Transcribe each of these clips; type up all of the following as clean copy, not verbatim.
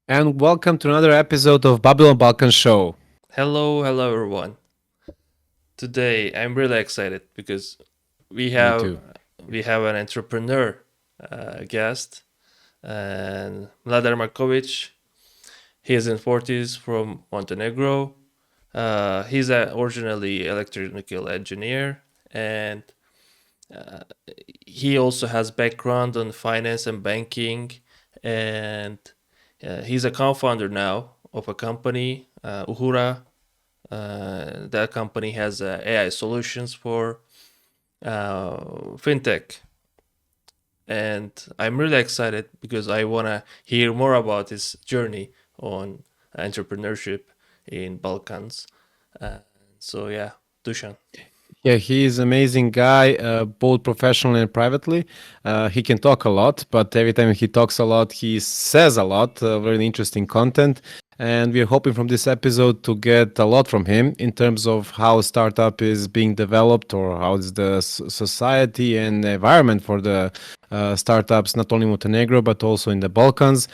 And welcome to another episode of Babylon Balkan Show. Hello everyone. Today I'm really excited because we Me have too. we have an entrepreneur guest, and Mladen Markovic. He is in 40s from Montenegro. He's originally electrical engineer, and uh, he also has background on finance and banking, and he's a co-founder now of a company, Uhura. That company has AI solutions for fintech, and I'm really excited because I want to hear more about his journey on entrepreneurship in Balkans. Uh, so yeah, Dushan. Yeah, he is amazing guy, both professionally and privately. He can talk a lot, but every time he talks a lot, he says a lot, very interesting content. And we're hoping from this episode to get a lot from him in terms of how startup is being developed or how is the society and environment for the startups, not only Montenegro, but also in the Balkans,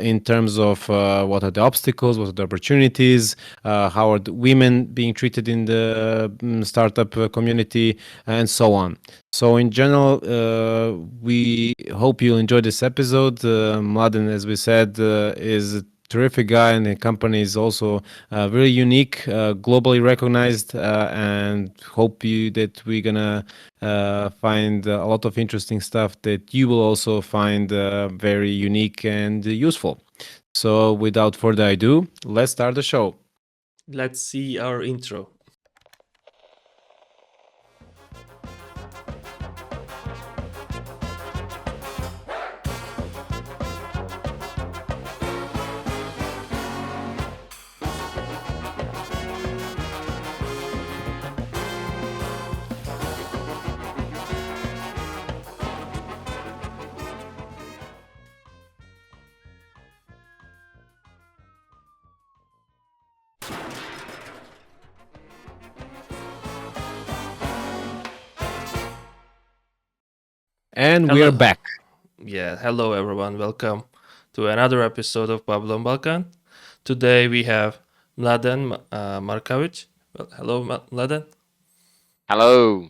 in terms of what are the obstacles, what are the opportunities, how are the women being treated in the startup community, and so on. So, in general, we hope you enjoy this episode. Mladen, as we said, is a terrific guy, and the company is also very unique, globally recognized, and hope you that we're gonna find a lot of interesting stuff that you will also find very unique and useful. So, without further ado, let's start the show. Let's see our intro. And we are Hello, back. yeah, hello everyone. Welcome to another episode of Babylon Balkan. Today we have Mladen Markovic. Well, hello, Mladen. Hello.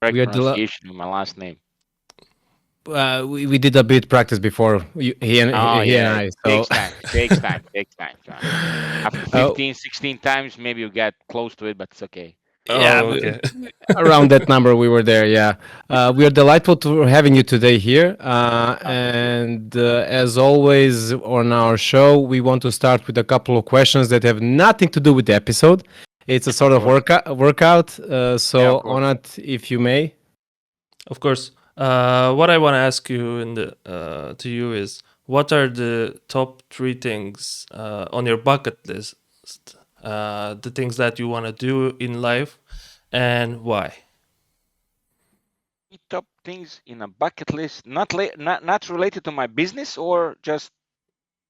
We Correct are pronunciation of my last name. we did a bit practice before Oh, he and yeah. It I. So takes time. It takes time. It takes time. So after uh, 15, 16 times, maybe you get close to it, but it's okay. yeah, Oh, okay. around that number we were there. Yeah, we are delightful to having you today here. Thank you. And as always on our show, we want to start with a couple of questions that have nothing to do with the episode. It's a sort Of of course. workout. Yeah, of So course. on it, if you may. Of course. What I want to ask you to you is, what are the top three things on your bucket list? The things that you want to do in life, and why? Top things in a bucket list, not related to my business or just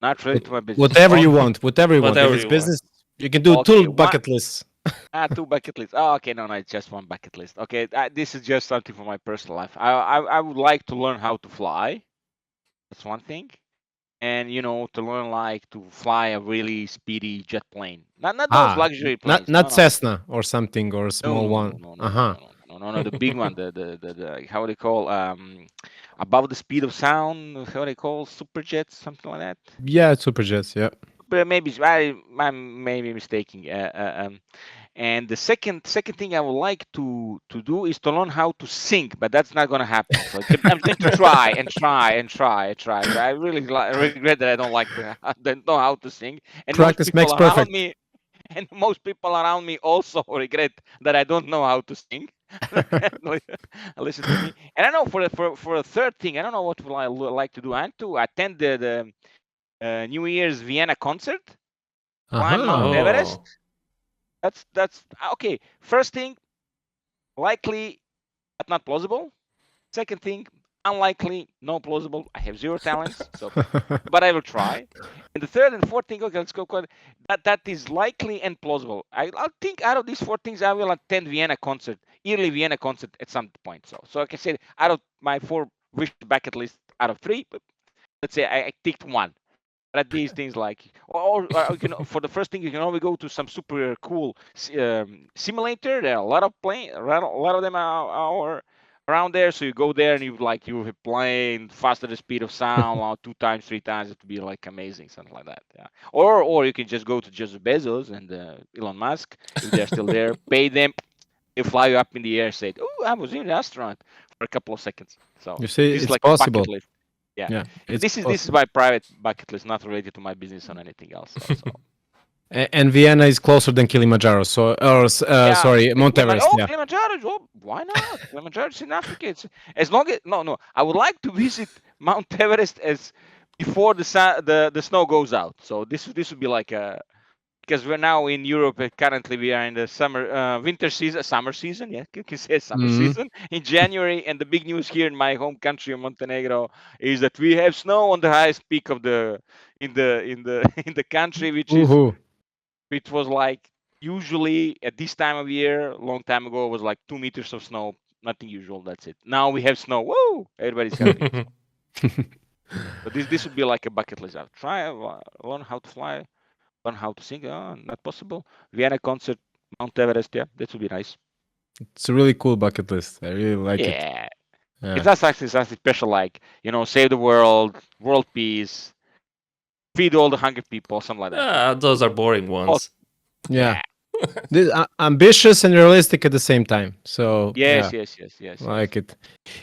not related to my business. Whatever you All, want, whatever you want. If whatever it's you want. business, you can do Okay, two one, bucket lists. two bucket lists. Oh, okay, no, it's just one bucket list. Okay, this is just something for my personal life. I would like to learn how to fly. That's one thing. And to learn like to fly a really speedy jet plane, not those Ah, luxury not planes. No, not no, Cessna or something or a no, small no, one. no, no, no, no, Uh-huh. no, no, no, no, no, the big one, the how they call above the speed of sound, how they call super jets, something like that. Yeah, super jets. Yeah. But maybe I'm maybe mistaking. And the second thing I would like to do is to learn how to sing, but that's not gonna happen. So I'm going to try and try and try and try. So I really regret that I don't like to don't know how to sing, and most Practice people makes around perfect. me and most people around me also regret that I don't know how to sing. Listen to me. And I know for a third thing, I don't know what will I like to do. I want to attend the New Year's Vienna concert, climb Mount Uh-huh. Everest. Oh, That's okay. First thing, likely but not plausible. Second thing, unlikely, no plausible. I have zero talents, so but I will try. And the third and fourth thing, okay, let's go. That is likely and plausible. I think out of these four things, I will attend Vienna concert, yearly Vienna concert at some point. So like I said, out of my four wish bucket list, out of three, but let's say I ticked one. But these things like, or you can, for the first thing, you can only go to some super cool simulator. There are a lot of a lot of them are around there. So you go there and you're playing faster the speed of sound, 2 times, 3 times. It would be like amazing, something like that. Yeah. Or you can just go to Jeff Bezos and Elon Musk if they're still there. Pay them. They fly you up in the air. Say, "Oh, I was in a restaurant for a couple of seconds." So You see, this is it's like a possible. bucket list. Yeah. Yeah, it's This is possible. my private bucket list, not related to my business or anything else. So. And Vienna is closer than Kilimanjaro, so Yeah, sorry, Mount Kilimanjaro. Everest. Oh, Yeah. Kilimanjaro. Oh, why not? Kilimanjaro is in Africa. It's as long as no. I would like to visit Mount Everest as before the snow goes out. So this would be like a, because we're now in Europe. Currently, we are in the summer season. Yeah, you can say summer Mhm. season in January. And the big news here in my home country of Montenegro is that we have snow on the highest peak of the in the in the country, Woohoo. which was like usually at this time of year, a long time ago, it was like 2 meters of snow. Nothing usual. That's it. Now we have snow. Woo! Everybody's happy. But this would be like a bucket list. I'll try learn how to fly, learn how to sing. Oh, not possible. Vienna concert, Mount Everest. Yeah, that would be nice. It's a really cool bucket list. I really like it. Yeah, Yeah. it's not actually something special. Like save the world, world peace, feed all the hungry people, something like that. Those are boring ones. Yeah. This, ambitious and realistic at the same time. So Yes, yeah, yes. like it.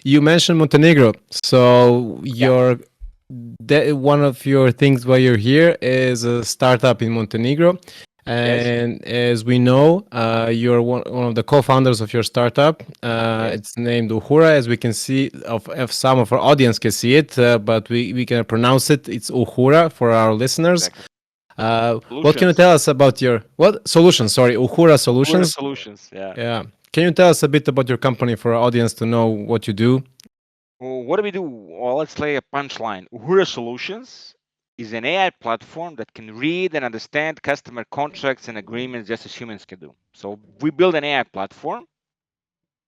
You mentioned Montenegro. So Yeah. one of your things while you're here is a startup in Montenegro. Yes. And as we know, you're one of the co-founders of your startup. Yes. It's named Uhura, as we can see, if some of our audience can see it, but we can pronounce it. It's Uhura for our listeners. Exactly. What can you tell us about your solutions? Sorry, Uhura Uhura Solutions. Solutions. Yeah. Yeah. Can you tell us a bit about your company for our audience to know what you do? Well, what do we do? Well, let's lay a punchline. Uhura Solutions is an AI platform that can read and understand customer contracts and agreements just as humans can do. So we build an AI platform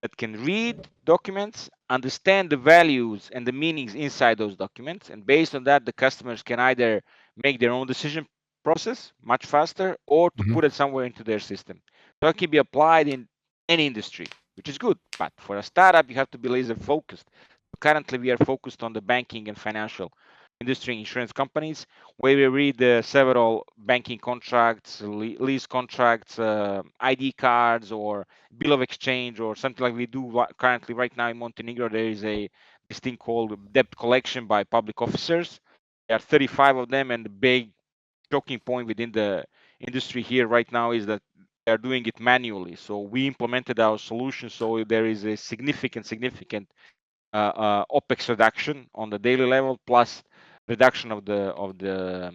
that can read documents, understand the values and the meanings inside those documents, and based on that, the customers can either make their own decision process much faster or to Mhm. put it somewhere into their system. So it can be applied in any industry, which is good. But for a startup, you have to be laser focused. Currently, we are focused on the banking and financial industry, insurance companies, where we read several banking contracts, lease contracts, ID cards, or bill of exchange, or something like we do currently right now in Montenegro. There is this thing called debt collection by public officers. There are 35 of them, and the big shocking point within the industry here right now is that they are doing it manually. So we implemented our solution, so there is a significant OpEx reduction on the daily level, plus reduction of the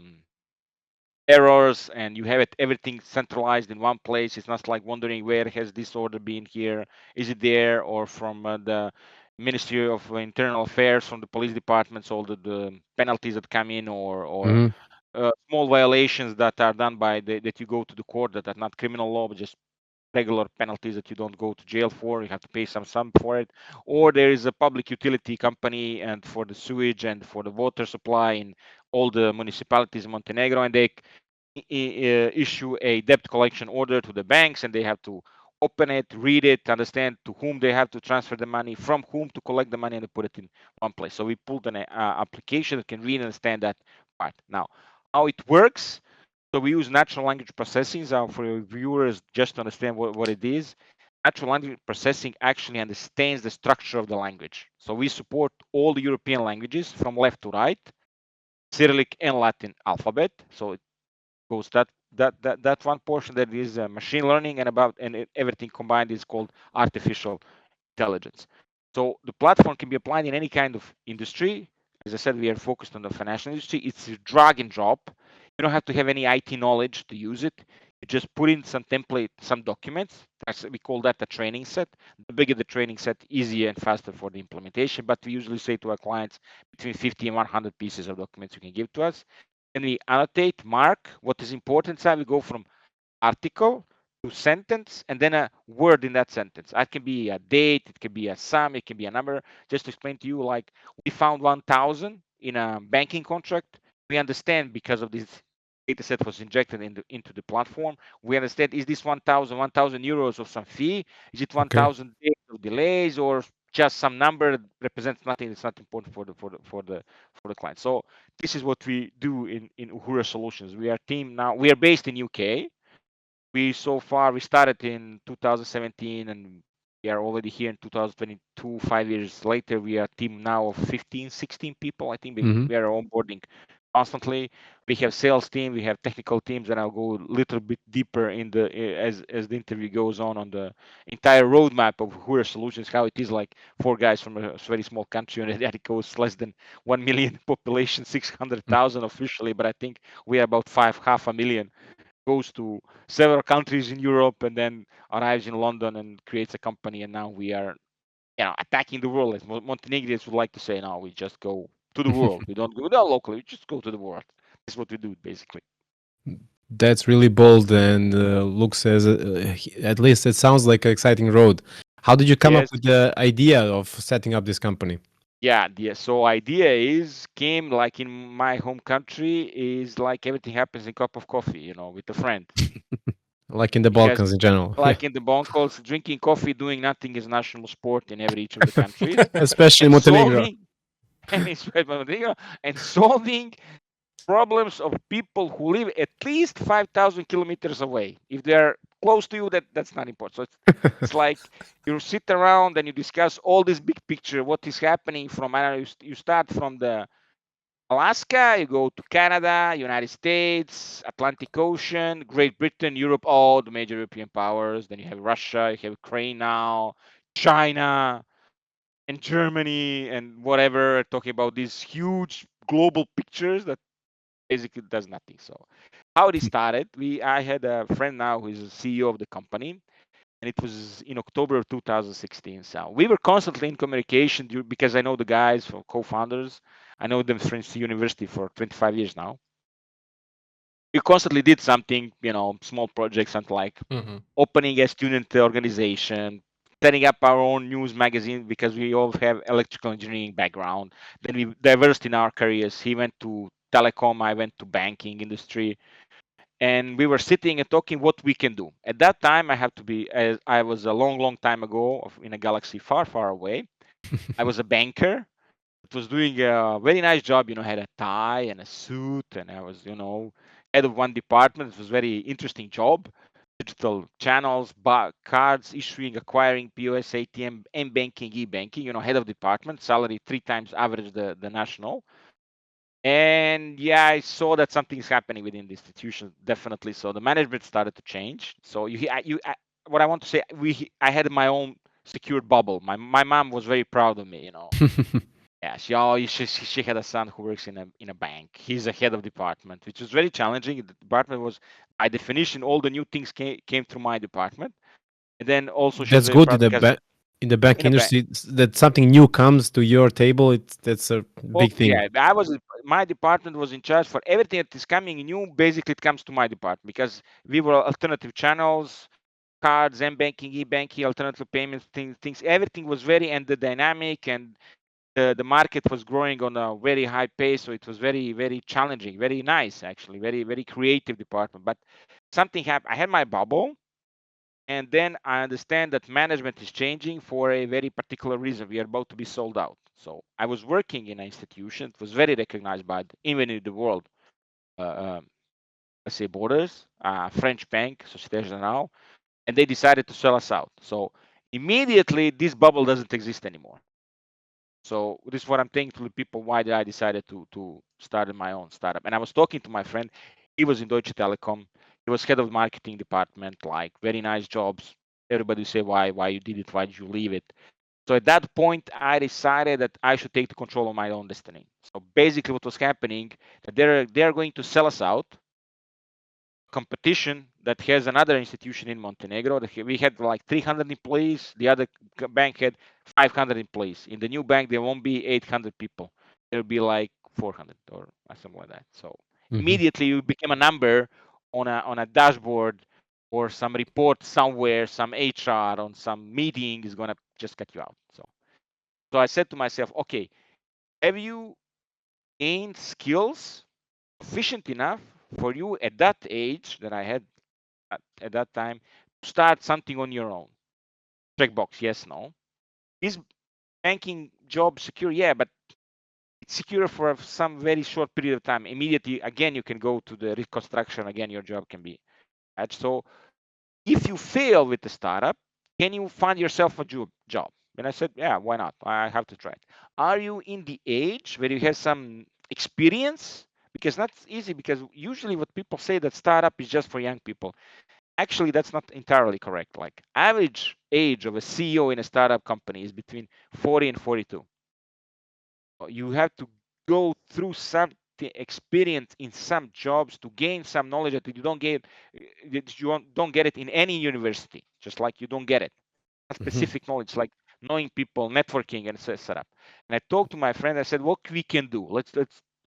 errors, and you have everything centralized in one place. It's not like wondering where has this order been here, is it there, or from the Ministry of Internal Affairs, from the police departments, all the penalties that come in, or Mhm. small violations that are done by that you go to the court that are not criminal law, but just regular penalties that you don't go to jail for. You have to pay some sum for it. Or there is a public utility company and for the sewage and for the water supply in all the municipalities in Montenegro, and they issue a debt collection order to the banks, and they have to open it, read it, understand to whom they have to transfer the money, from whom to collect the money, and put it in one place. So we pulled an application that can read and understand that part. Now, how it works, so we use natural language processing. So for your viewers, just to understand what it is, natural language processing actually understands the structure of the language. So we support all the European languages from left to right, Cyrillic and Latin alphabet. So it goes that one portion that is machine learning, and everything combined is called artificial intelligence. So the platform can be applied in any kind of industry. As I said, we are focused on the financial industry. It's a drag and drop. You don't have to have any IT knowledge to use it. You just put in some template, some documents. We call that a training set. The bigger the training set, easier and faster for the implementation. But we usually say to our clients between 50 and 100 pieces of documents you can give to us. And we annotate, mark what is important. So we go from article to sentence and then a word in that sentence. That can be a date, it can be a sum, it can be a number. Just to explain to you, like we found 1,000 in a banking contract. We understand because of this data set was injected into the platform. We understand, is this 1,000 euros of some fee? Is it Okay. 1,000 days of delays, or just some number that represents nothing? It's not important for the client. So this is what we do in Uhura Solutions. We are team now. We are based in UK. We started in 2017, and we are already here in 2022. 5 years later, we are a team now of 15 16 people. I think Hmm. we are onboarding constantly. We have sales team, we have technical teams, and I'll go a little bit deeper in the as the interview goes on the entire roadmap of Uhura Solutions, how it is like four guys from a very small country, and it goes less than 1 million population, 600,000 officially, but I think we are about half a million, goes to several countries in Europe, and then arrives in London and creates a company. And now we are, attacking the world. As Montenegrins would like to say, now we just go to the world. We don't go down locally. We just go to the world. That's what we do, basically. That's really bold and looks as at least it sounds like an exciting road. How did you come up Yes. with the idea of setting up this company? Yeah. So idea came like in my home country, is like everything happens in a cup of coffee, with a friend. Like in the Because Balkans in general, like in the Balkans, drinking coffee, doing nothing is national sport in every each of the countries, especially and Montenegro. solving and solving problems of people who live at least 5,000 kilometers away. If they're close to you, that's not important. So it's like you sit around and you discuss all this big picture, what is happening from, I don't know, you start from the Alaska, you go to Canada, United States, Atlantic Ocean, Great Britain, Europe, all the major European powers. Then you have Russia, you have Ukraine now, China, and Germany, and whatever, talking about these huge global pictures that basically does nothing. So how it started, I had a friend now who is the CEO of the company, and it was in October of 2016. So we were constantly in communication because I know the guys, for co-founders. I know them since university for 25 years now. We constantly did something, small projects, something like Mm-hmm. opening a student organization, setting up our own news magazine because we all have electrical engineering background. Then we diversity in our careers. He went to telecom, I went to banking industry, and we were sitting and talking what we can do. At that time, I have to be, as I was a long time ago in a galaxy far away. I was a banker. It was doing a very nice job, had a tie and a suit, and I was, head of one department. It was very interesting job. Digital channels, cards, issuing, acquiring, POS, ATM, and banking, e-banking, head of department, salary 3 times average the national. And yeah, I saw that something's happening within the institution, definitely. So the management started to change. So what I want to say, I had my own secured bubble. My mom was very proud of me. Yeah, she had a son who works in a bank. He's a head of department, which was very challenging. The department was, by definition, all the new things came through my department. And then also she was That's very good proud because in the bank in a bank. industry that something new comes to your table. That's a Oh big thing. yeah, my department was in charge for everything that is coming new. Basically, it comes to my department because we were alternative channels, cards, and banking, e-banking, alternative payments, things. Everything was very and the dynamic, and the market was growing on a very high pace. So it was very challenging, very nice actually, very creative department. But something happened. I had my bubble, and then I understand that management is changing for a very particular reason. We are about to be sold out. So I was working in an institution. It was very recognized by even in the world, let's say borders, French bank, Société Générale, and they decided to sell us out. So immediately this bubble doesn't exist anymore. So this is what I'm saying to the people. Why did I decided to start my own startup? And I was talking to my friend. He was in Deutsche Telekom. He was head of marketing department. Like very nice jobs. Everybody say why you did it? Why did you leave it? So at that point, I decided that I should take the control of my own destiny. So basically, what was happening that they're going to sell us out. Competition that has another institution in Montenegro. We had like 300 employees. The other bank had 500 employees. In the new bank, there won't be 800 people. There'll be like 400 or something like that. So Mhm. immediately you become a number on a dashboard or some report somewhere, some HR on some meeting is gonna just cut you out. So I said to myself, okay, have you gained skills efficient enough for you at that age that I had at that time to start something on your own? Checkbox, yes, no. Is banking job secure? Yeah, but it's secure for some very short period of time. Immediately, again, you can go to the reconstruction. Again, your job can be bad. So if you fail with the startup, can you find yourself a job? And I said, yeah, why not? I have to try it. Are you in the age where you have some experience? Because that's easy, because usually what people say that startup is just for young people. Actually, that's not entirely correct. Like average age of a CEO in a startup company is between 40 and 42. You have to go through some experience in some jobs to gain some knowledge that you don't get don't get it in any university, just like you don't get it specific knowledge like knowing people, networking, and setup. And I talked to my friend. I said, what we can do, let's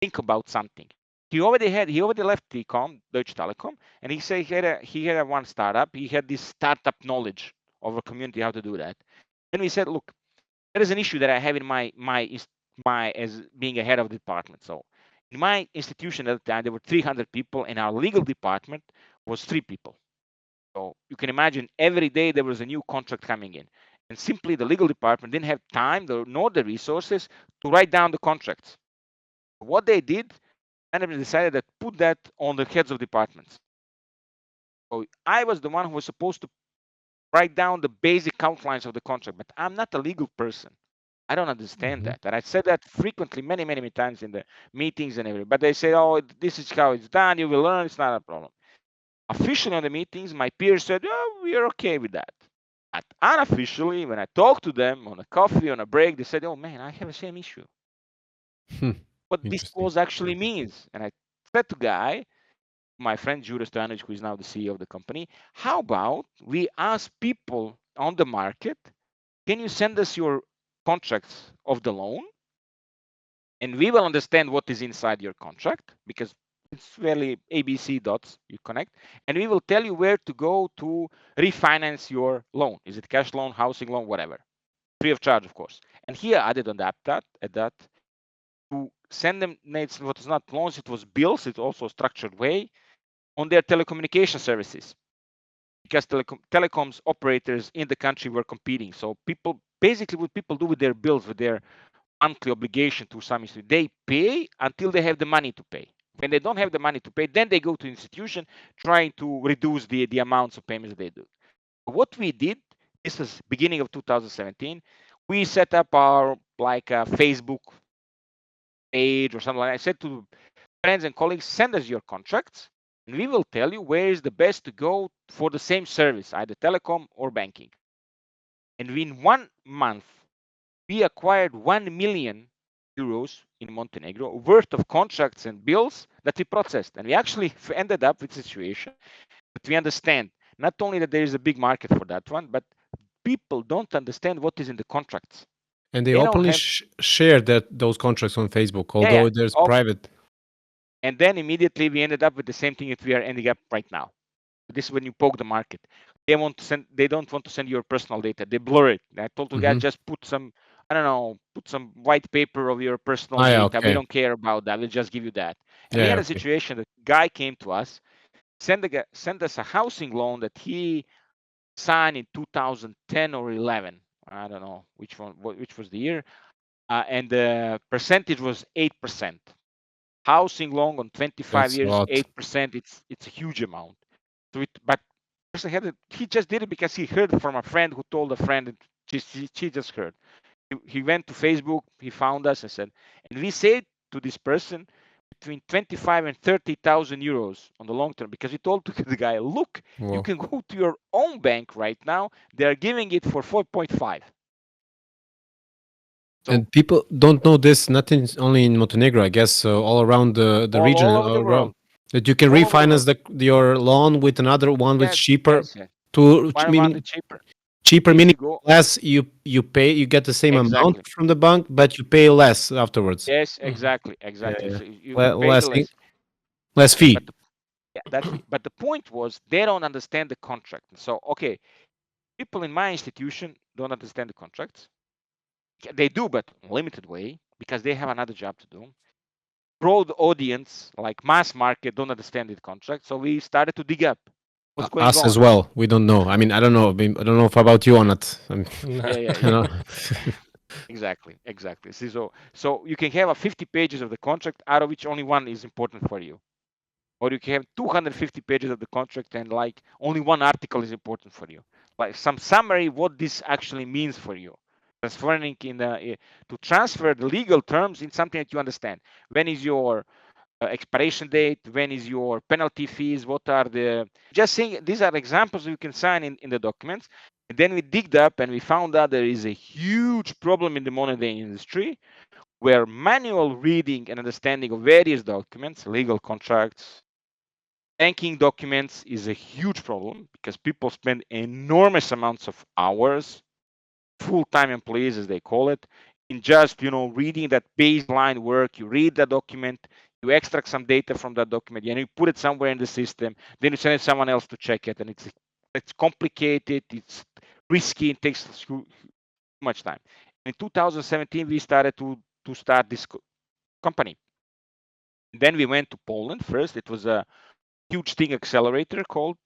think about something. He already left T-Com, Deutsche Telekom, and he said he had a one startup. He had this startup knowledge of a community, how to do that. And we said, look, there is an issue that I have in my as being a head of the department. So in my institution at the time, there were 300 people, and our legal department was 3 people. So you can imagine every day there was a new contract coming in. And simply the legal department didn't have time nor the resources to write down the contracts. What they did, management decided that put that on the heads of departments. So I was the one who was supposed to write down the basic outlines of the contract, but I'm not a legal person. I don't understand that. And I said that frequently, many, many, many times in the meetings and everything. But they say, oh, this is how it's done. You will learn. It's not a problem. Officially on the meetings, my peers said, oh, we are okay with that. But unofficially, when I talked to them on a coffee, on a break, they said, oh man, I have the same issue. What this clause actually means. And I said to guy, my friend Đura Stojanovic, who is now the CEO of the company, how about we ask people on the market, can you send us your contracts of the loan? And we will understand what is inside your contract, because it's really ABC dots you connect, and we will tell you where to go to refinance your loan. Is it cash loan, housing loan, whatever, free of charge, of course. And here added on that to send them, what is not loans, it was bills. It's also a structured way on their telecommunication services, because telecoms operators in the country were competing. So people basically, what people do with their bills, with their monthly obligation to some institution, they pay until they have the money to pay. When they don't have the money to pay, then they go to institution trying to reduce the amounts of payments they do. What we did, this was beginning of 2017, we set up our like a Facebook page or something like that. I said to friends and colleagues, send us your contracts and we will tell you where is the best to go for the same service, either telecom or banking. And in 1 month, we acquired 1 million euros in Montenegro worth of contracts and bills that we processed. And we actually ended up with a situation that we understand not only that there is a big market for that one, but people don't understand what is in the contracts. And they openly share those contracts on Facebook, although there's private. And then immediately we ended up with the same thing that we are ending up right now. This is when you poke the market. They don't want to send your personal data. They blur it. I told the guy, just put some, I don't know, put some white paper of your personal data. Okay. We don't care about that. We'll just give you that. And we had a situation that guy came to us, sent us a housing loan that he signed in 2010 or 11. I don't know which was the year. And the percentage was 8%. Housing loan on 25 years, 8%. It's a huge amount. So but he just did it because he heard from a friend who told a friend that she just heard. He went to Facebook, he found us and said, and we said to this person between 25 and 30,000 euros on the long term, because he told to the guy, look, you can go to your own bank right now. They are giving it for 4.5. So, and people don't know this, not only in Montenegro, I guess, all around the region. All over the world. That you can refinance your loan with another one with cheaper. Cheaper meaning less you pay, you get the same amount from the bank, but you pay less afterwards. Yes, exactly. Yeah. So you pay less fee. But the point was they don't understand the contract. So okay, people in my institution don't understand the contracts. They do, but in a limited way, because they have another job to do. broad audience, like mass market, don't understand the contract. So we started to dig up what's going Us on. as well. We don't know. I mean, I don't know. I don't know if about you or not. Yeah. You know. Exactly. So you can have a 50 pages of the contract, out of which only one is important for you, or you can have 250 pages of the contract and like only one article is important for you, like some summary what this actually means for you, transferring to transfer the legal terms in something that you understand. When is your expiration date? When is your penalty fees? What are the, just saying these are examples you can sign in the documents. And then we digged up and we found out there is a huge problem in the money industry where manual reading and understanding of various documents, legal contracts, banking documents is a huge problem because people spend enormous amounts of hours, full-time employees as they call it, in just reading that baseline work. You read the document, you extract some data from that document, and you put it somewhere in the system, then you send it to someone else to check it, and it's complicated, it's risky, it takes too much time. In 2017 we started to start this company. Then we went to Poland first. It was a huge thing accelerator called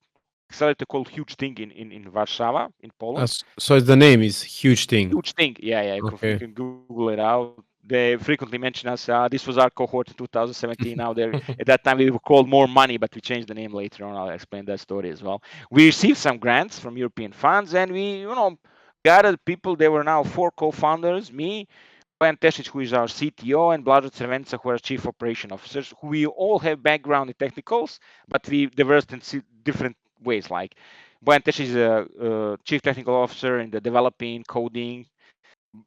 Huge Thing in Warsaw in Poland. So the name is huge thing. Huge Thing, yeah. You Okay. can Google it out. They frequently mention us. This was our cohort in 2017. Now they're at that time we were called More Money, but we changed the name later on. I'll explain that story as well. We received some grants from European funds, and we gathered people. There were now 4 co-founders: me, Bojan Tešić, who is our CTO, and Blažo Crvenca, who are chief operation officers, who we all have background in technicals, but we diversed in different ways. Like Bojan Tešić is a chief technical officer in the developing, coding.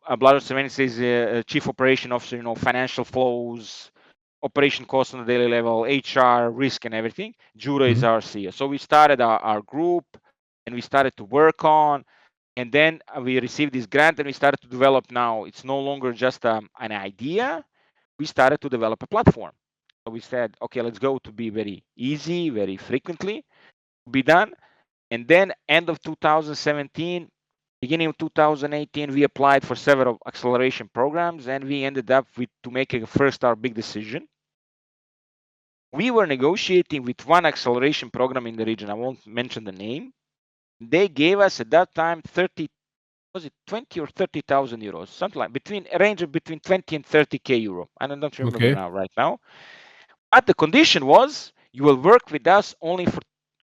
Blažo Crvenca is a chief operation officer, financial flows, operation costs on a daily level, HR, risk, and everything. Jura is our CEO. So we started our group, and we started to work on. And then we received this grant and we started to develop. Now it's no longer just an idea. We started to develop a platform. So we said, okay, let's go to be very easy, very frequently be done. And then end of 2017, beginning of 2018, we applied for several acceleration programs, and we ended up with to make our big decision. We were negotiating with one acceleration program in the region. I won't mention the name. They gave us at that time 20 or 30,000 euros, something like a range of between 20 and 30k euro. I don't remember now right now. But the condition was you will work with us only for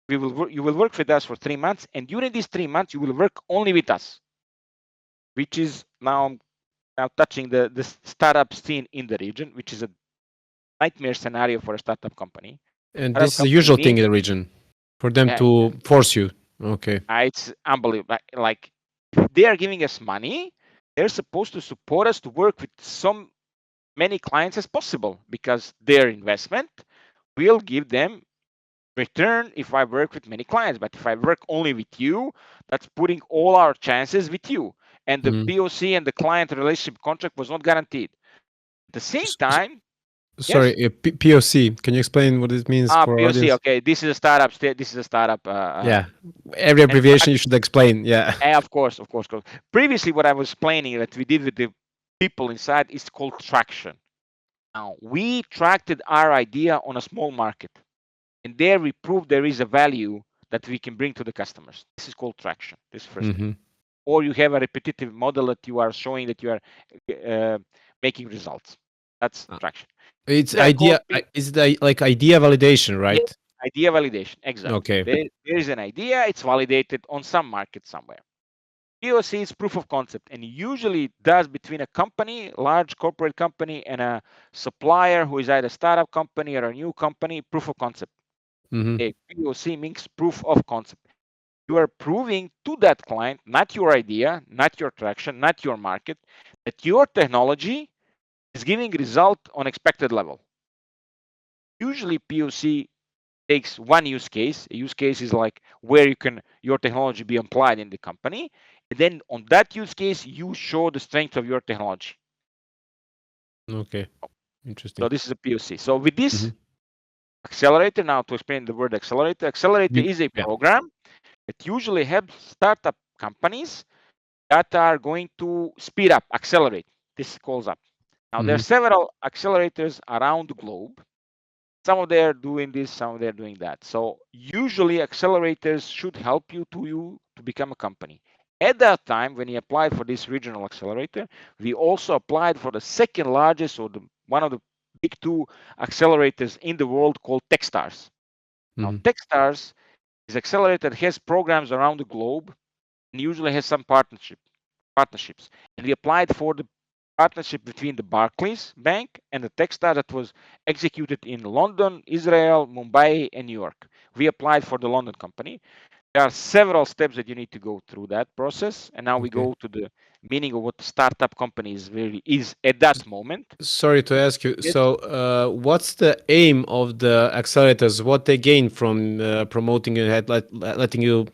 you will work with us for 3 months, and during these 3 months you will work only with us, which is now touching the startup scene in the region, which is a nightmare scenario for a startup company. And this is a usual thing in the region for them to force you. Okay. It's unbelievable. Like they are giving us money, they're supposed to support us to work with so many clients as possible, because their investment will give them return if I work with many clients. But if I work only with you, that's putting all our chances with you. And the POC and the client relationship contract was not guaranteed. At the same time, sorry, yes? POC. Can you explain what it means for POC? Audience? Okay, this is a startup. This is a startup. Yeah, every abbreviation you should explain. Yeah. Of course. Previously, what I was explaining that we did with the people inside is called traction. Now we tracked our idea on a small market, and there we proved there is a value that we can bring to the customers. This is called traction. This is first thing. Or you have a repetitive model that you are showing that you are making results. That's traction. It's idea. Is it like idea validation, right? Yes, idea validation. Exactly. Okay. There is an idea. It's validated on some market somewhere. POC is proof of concept, and usually does between a company, large corporate company, and a supplier who is either a startup company or a new company. Proof of concept. A POC means proof of concept. You are proving to that client, not your idea, not your traction, not your market, that your technology is giving result on expected level. Usually POC takes one use case. A use case is like where your technology be applied in the company. And then on that use case, you show the strength of your technology. Okay, interesting. So this is a POC. So with this accelerator, now to explain the word accelerator is a program that usually helps startup companies that are going to speed up, accelerate. This calls up. Now, there are several accelerators around the globe. Some of them are doing this, some of them are doing that. So usually accelerators should help you to become a company. At that time, when he applied for this regional accelerator, we also applied for the second largest or one of the big two accelerators in the world called Techstars. Now, Techstars is accelerator that has programs around the globe and usually has some partnerships. And we applied for the partnership between the Barclays Bank and the Techstars that was executed in London, Israel, Mumbai, and New York. We applied for the London company. There are several steps that you need to go through that process. And now we go to the meaning of what the startup company really is at that moment. Sorry to ask you. Yes. So, what's the aim of the accelerators? What they gain from promoting you, letting you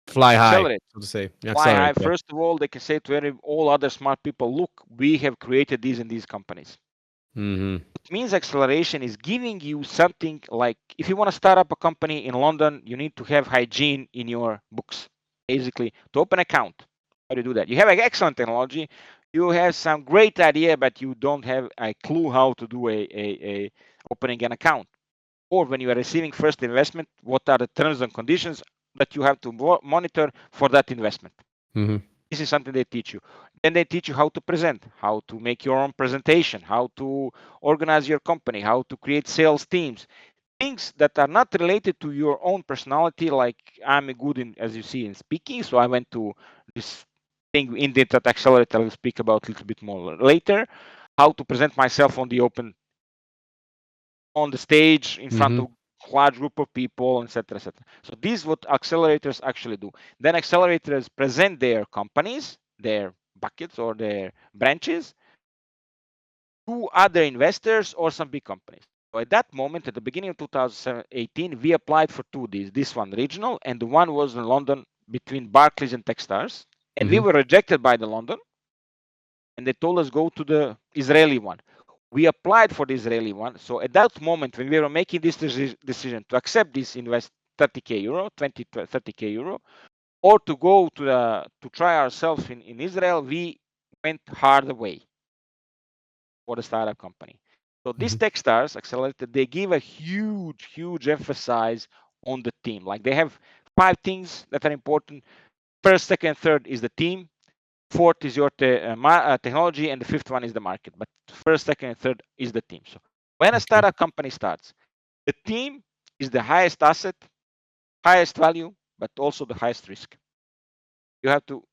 fly high, Accelerate. so to say? Fly high. Yeah. First of all, they can say to all other smart people, look, we have created these and these companies. It means acceleration is giving you something like, if you want to start up a company in London, you need to have hygiene in your books. Basically, to open an account. How do you do that? You have an excellent technology. You have some great idea, but you don't have a clue how to do a opening an account. Or when you are receiving first investment, what are the terms and conditions that you have to monitor for that investment? This is something they teach you. Then they teach you how to present, how to make your own presentation, how to organize your company, how to create sales teams, things that are not related to your own personality. Like I'm good in, as you see, in speaking. So I went to this thing in the accelerator. I'll speak about a little bit more later. How to present myself on the stage in front of large group of people, etc., etc. So this is what accelerators actually do. Then accelerators present their companies, their buckets or their branches to other investors or some big companies. So at that moment, at the beginning of 2018, we applied for two deals. This one regional, and the one was in London between Barclays and Techstars. And we were rejected by the London, and they told us go to the Israeli one. We applied for the Israeli one. So at that moment, when we were making this decision to accept this invest 30k euro, 30k euro, or to go to try ourselves in Israel, we went hard away for the startup company. So these Techstars accelerated, they give a huge emphasis on the team. Like they have 5 things that are important. First, second, third is the team. Fourth is your technology, and the fifth one is the market. But first, second, and third is the team. So when a startup company starts, the team is the highest asset, highest value, but also the highest risk. You have to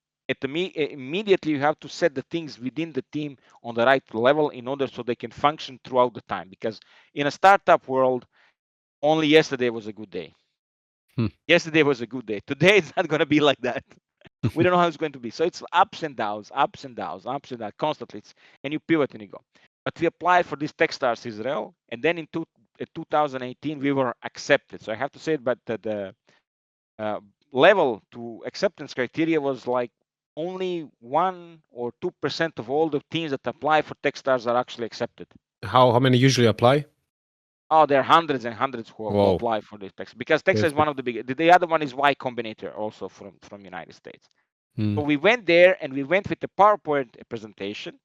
immediately you have to set the things within the team on the right level in order so they can function throughout the time. Because in a startup world, only yesterday was a good day. Yesterday was a good day. Today it's not going to be like that. We don't know how it's going to be. So it's ups and downs constantly. And you pivot and you go. But we applied for this Techstars Israel, and then in 2018 we were accepted. So I have to say, but the level to acceptance criteria was like only 1 or 2% of all the teams that apply for Techstars are actually accepted. How many usually apply? Oh, there are hundreds and hundreds who apply for this Techstars, because Techstars is one of the big. The other one is Y Combinator, also from United States. So we went there and we went with the PowerPoint presentation.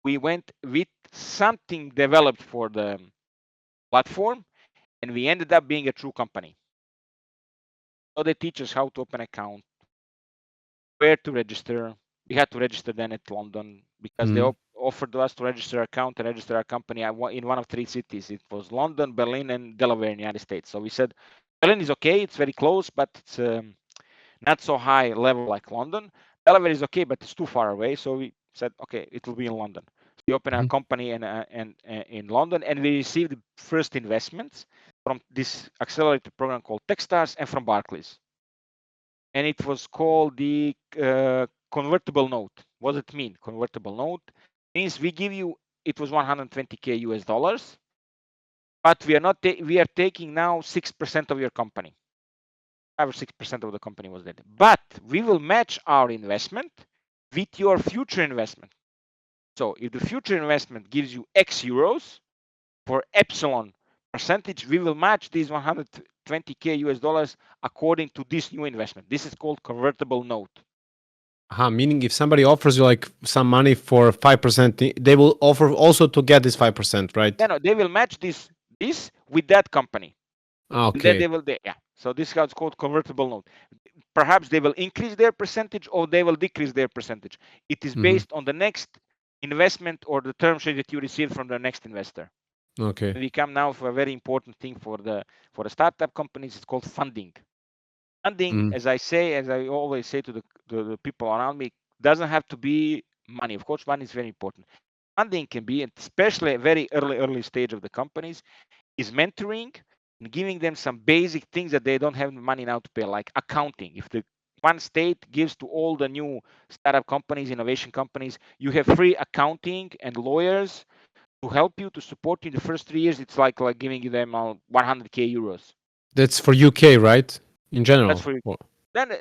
We went with something developed for the platform, and we ended up being a true company. So they teach us how to open an account, where to register. We had to register then at London because they offered us to register account and register our company in one of 3 cities. It was London, Berlin, and Delaware in the United States. So we said Berlin is okay, it's very close, but it's not so high level like London. Delaware is okay, but it's too far away. So we said, okay, it will be in London. So we opened our company in London, and we received the first investments from this accelerated program called Techstars and from Barclays. And it was called the convertible note. What does it mean? Convertible note means we give you, it was 120k US dollars, but we are taking now 6% of your company. 5 or 6% of the company was dead. But we will match our investment with your future investment. So if the future investment gives you X euros for epsilon percentage, we will match these 120k US dollars according to this new investment. This is called convertible note. Meaning if somebody offers you like some money for 5%, they will offer also to get this 5%, right? No, they will match this with that company. And then Okay. So this is how it's called convertible note. Perhaps they will increase their percentage or they will decrease their percentage. It is based on the next investment or the term sheet that you receive from the next investor. Okay. We come now for a very important thing for the startup companies. It's called funding. Funding, as I always say to the people around me, doesn't have to be money. Of course, money is very important. Funding can be, especially a very early stage of the companies, is mentoring and giving them some basic things that they don't have money now to pay, like accounting. If the one state gives to all the new startup companies, innovation companies, you have free accounting and lawyers to help you, to support you in the first 3 years. It's like giving them 100k euros. That's for UK, right? In general. That's for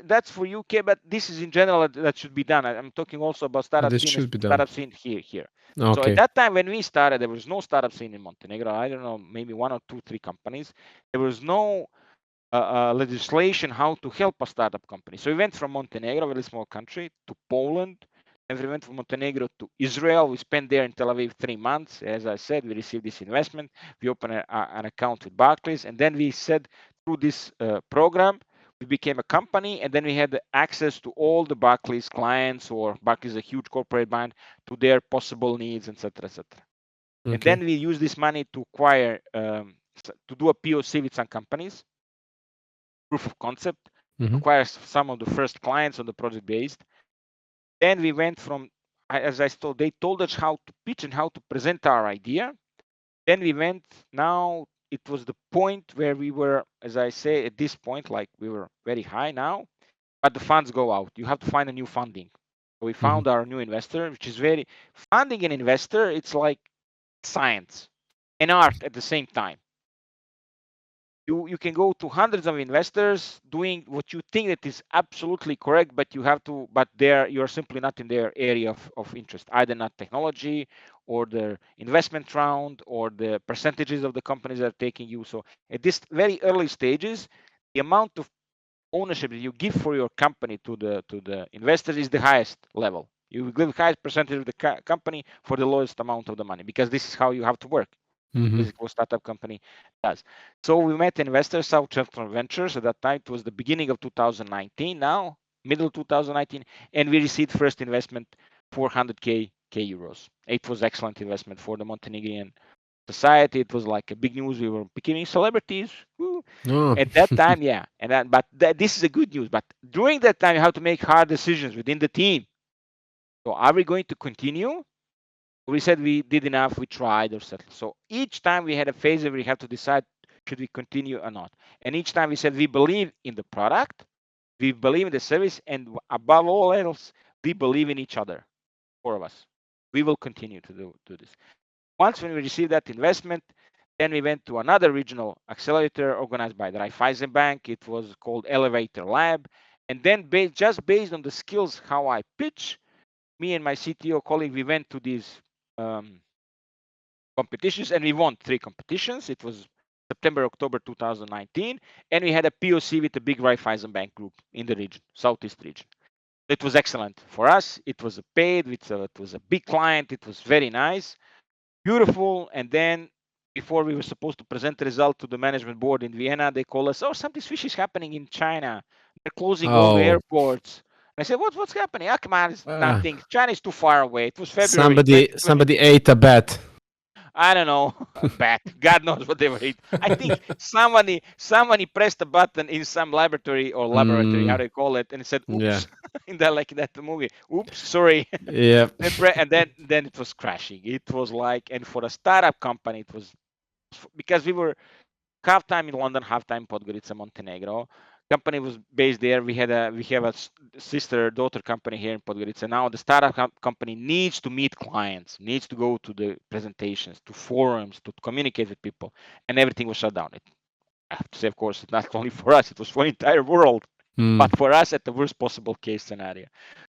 that's for UK, but this is in general that should be done. I'm talking also about startup This scene, should be done. here. Okay. So at that time when we started, there was no startup scene in Montenegro. I don't know, maybe 1 or 2, 3 companies. There was no legislation how to help a startup company. So we went from Montenegro, a very small country, to Poland. And we went from Montenegro to Israel. We spent there in Tel Aviv 3 months. As I said, we received this investment. We opened an account with Barclays. And then we said through this program, we became a company. And then we had access to all the Barclays clients, or Barclays is a huge corporate bank, to their possible needs, etc., etc. Okay. And then we use this money to acquire, to do a POC with some companies, proof of concept, acquire some of the first clients on the project based. Then we went from, as I told, they told us how to pitch and how to present our idea. Then we went, now it was the point where we were, as I say, at this point, like we were very high now, but the funds go out. You have to find a new funding. So we found our new investor, which is funding an investor, it's like science and art at the same time. You can go to hundreds of investors doing what you think that is absolutely correct, but you're simply not in their area of interest, either not technology or the investment round or the percentages of the companies that are taking you. So at this very early stages, the amount of ownership that you give for your company to the investors is the highest level. You give the highest percentage of the company for the lowest amount of the money, because this is how you have to work. This is what startup company does. So we met investors, South Central Ventures. At that time, it was the beginning of 2019. Now, middle 2019, and we received first investment, 400k euros. It was excellent investment for the Montenegrin society. It was like a big news. We were becoming celebrities. At that time, yeah. This is a good news. But during that time, you have to make hard decisions within the team. So are we going to continue? We said we did enough, we tried or settled. So each time we had a phase where we have to decide, should we continue or not? And each time we said we believe in the product, we believe in the service, and above all else, we believe in each other, 4 of us. We will continue to do this. Once when we received that investment, then we went to another regional accelerator organized by the Raiffeisen Bank. It was called Elevator Lab. And then just based on the skills, how I pitch, me and my CTO colleague, we went to these competitions, and we won 3 competitions. It was September, October 2019, and we had a POC with the big Raiffeisen Bank group in the region, Southeast region. It was excellent for us. It was paid. It was a big client. It was very nice, beautiful. And then before we were supposed to present the result to the management board in Vienna, they called us, something fishy is happening in China. They're closing all the airports. I said, what's happening? Come on, it's nothing. China is too far away. It was February. Somebody ate a bat. I don't know, a bat. God knows what they were eating. I think somebody pressed a button in some laboratory, how do you call it, and it said, "Oops," Yeah. in that movie. Oops, sorry. Yeah. And then it was crashing. It was like, and for a startup company, it was, because we were half time in London, half time in Podgorica, Montenegro. Company was based there. We have a sister daughter company here in Podgorica. Now the startup company needs to meet clients, needs to go to the presentations, to forums, to communicate with people, and everything was shut down. I have to say, of course, it's not only for us; it was for the entire world. But for us, at the worst possible case scenario.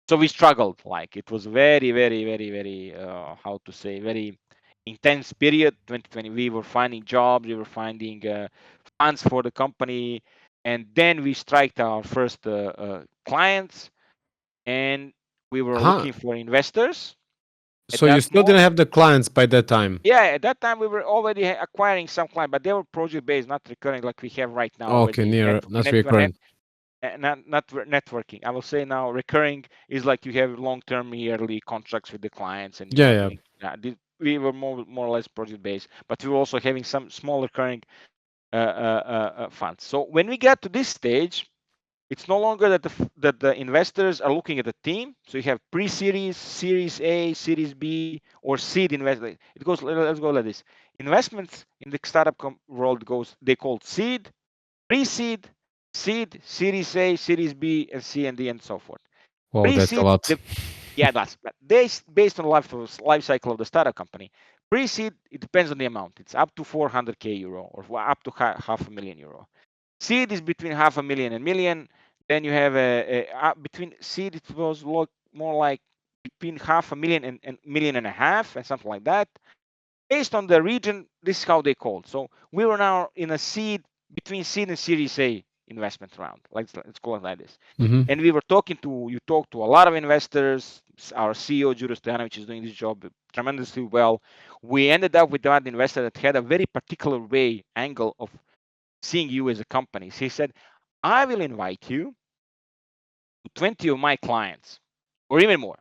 So we struggled. Like, it was very, very, very, very, how to say, very intense period. 2020, we were finding jobs, we were finding funds for the company, and then we striked our first clients, and We were looking for investors. So you still didn't have the clients by that time? Yeah, at that time we were already acquiring some clients, but they were project-based, not recurring like we have right now. Okay, not recurring. Not networking. I will say now recurring is like you have long-term yearly contracts with the clients, and we were more or less project-based, but we were also having some small recurring funds. So when we got to this stage, it's no longer that the investors are looking at the team. So you have pre-series, Series A, Series B, or seed investment. It goes. Let's go like this. Investments in the startup world they call seed, pre-seed, seed, Series A, Series B, and C and D, and so forth. Wow, that's a lot. That's based on life cycle of the startup company. Pre-seed, it depends on the amount. It's up to 400k euro or up to €500,000. Seed is between 500,000 and million. Then you have between seed, it was more like between 500,000 and 1.5 million and something like that. Based on the region, this is how they called. So we were now in a seed, between seed and Series A investment round. Let's call it like this. And we were talked to a lot of investors. Our CEO, Đinđić, is doing this job tremendously well. We ended up with that investor that had a very particular angle of seeing you as a company. So he said, I will invite you to 20 of my clients or even more.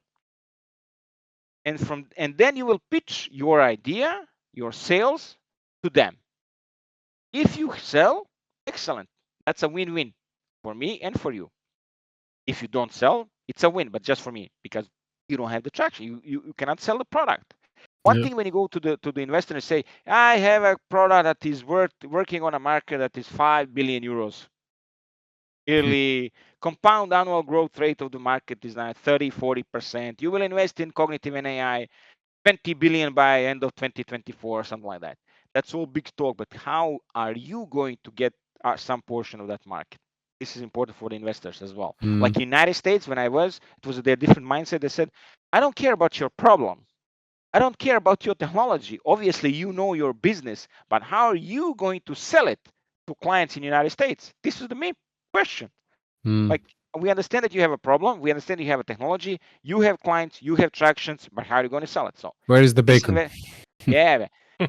And then you will pitch your idea, your sales to them. If you sell, excellent. That's a win-win for me and for you. If you don't sell, it's a win, but just for me, because you don't have the traction. You cannot sell the product. One thing when you go to the investor and say, I have a product that is working on a market that is 5 billion euros. Yearly compound annual growth rate of the market is now 30-40%. You will invest in cognitive and AI 20 billion by end of 2024, something like that. That's all big talk, but how are you going to get some portion of that market? This is important for the investors as well. Like in United States, when it was their different mindset. They said, I don't care about your problem. I don't care about your technology. Obviously, you know your business, but how are you going to sell it to clients in the United States? This is the main question. Like, we understand that you have a problem. We understand you have a technology. You have clients. You have tractions. But how are you going to sell it? So where is the bacon?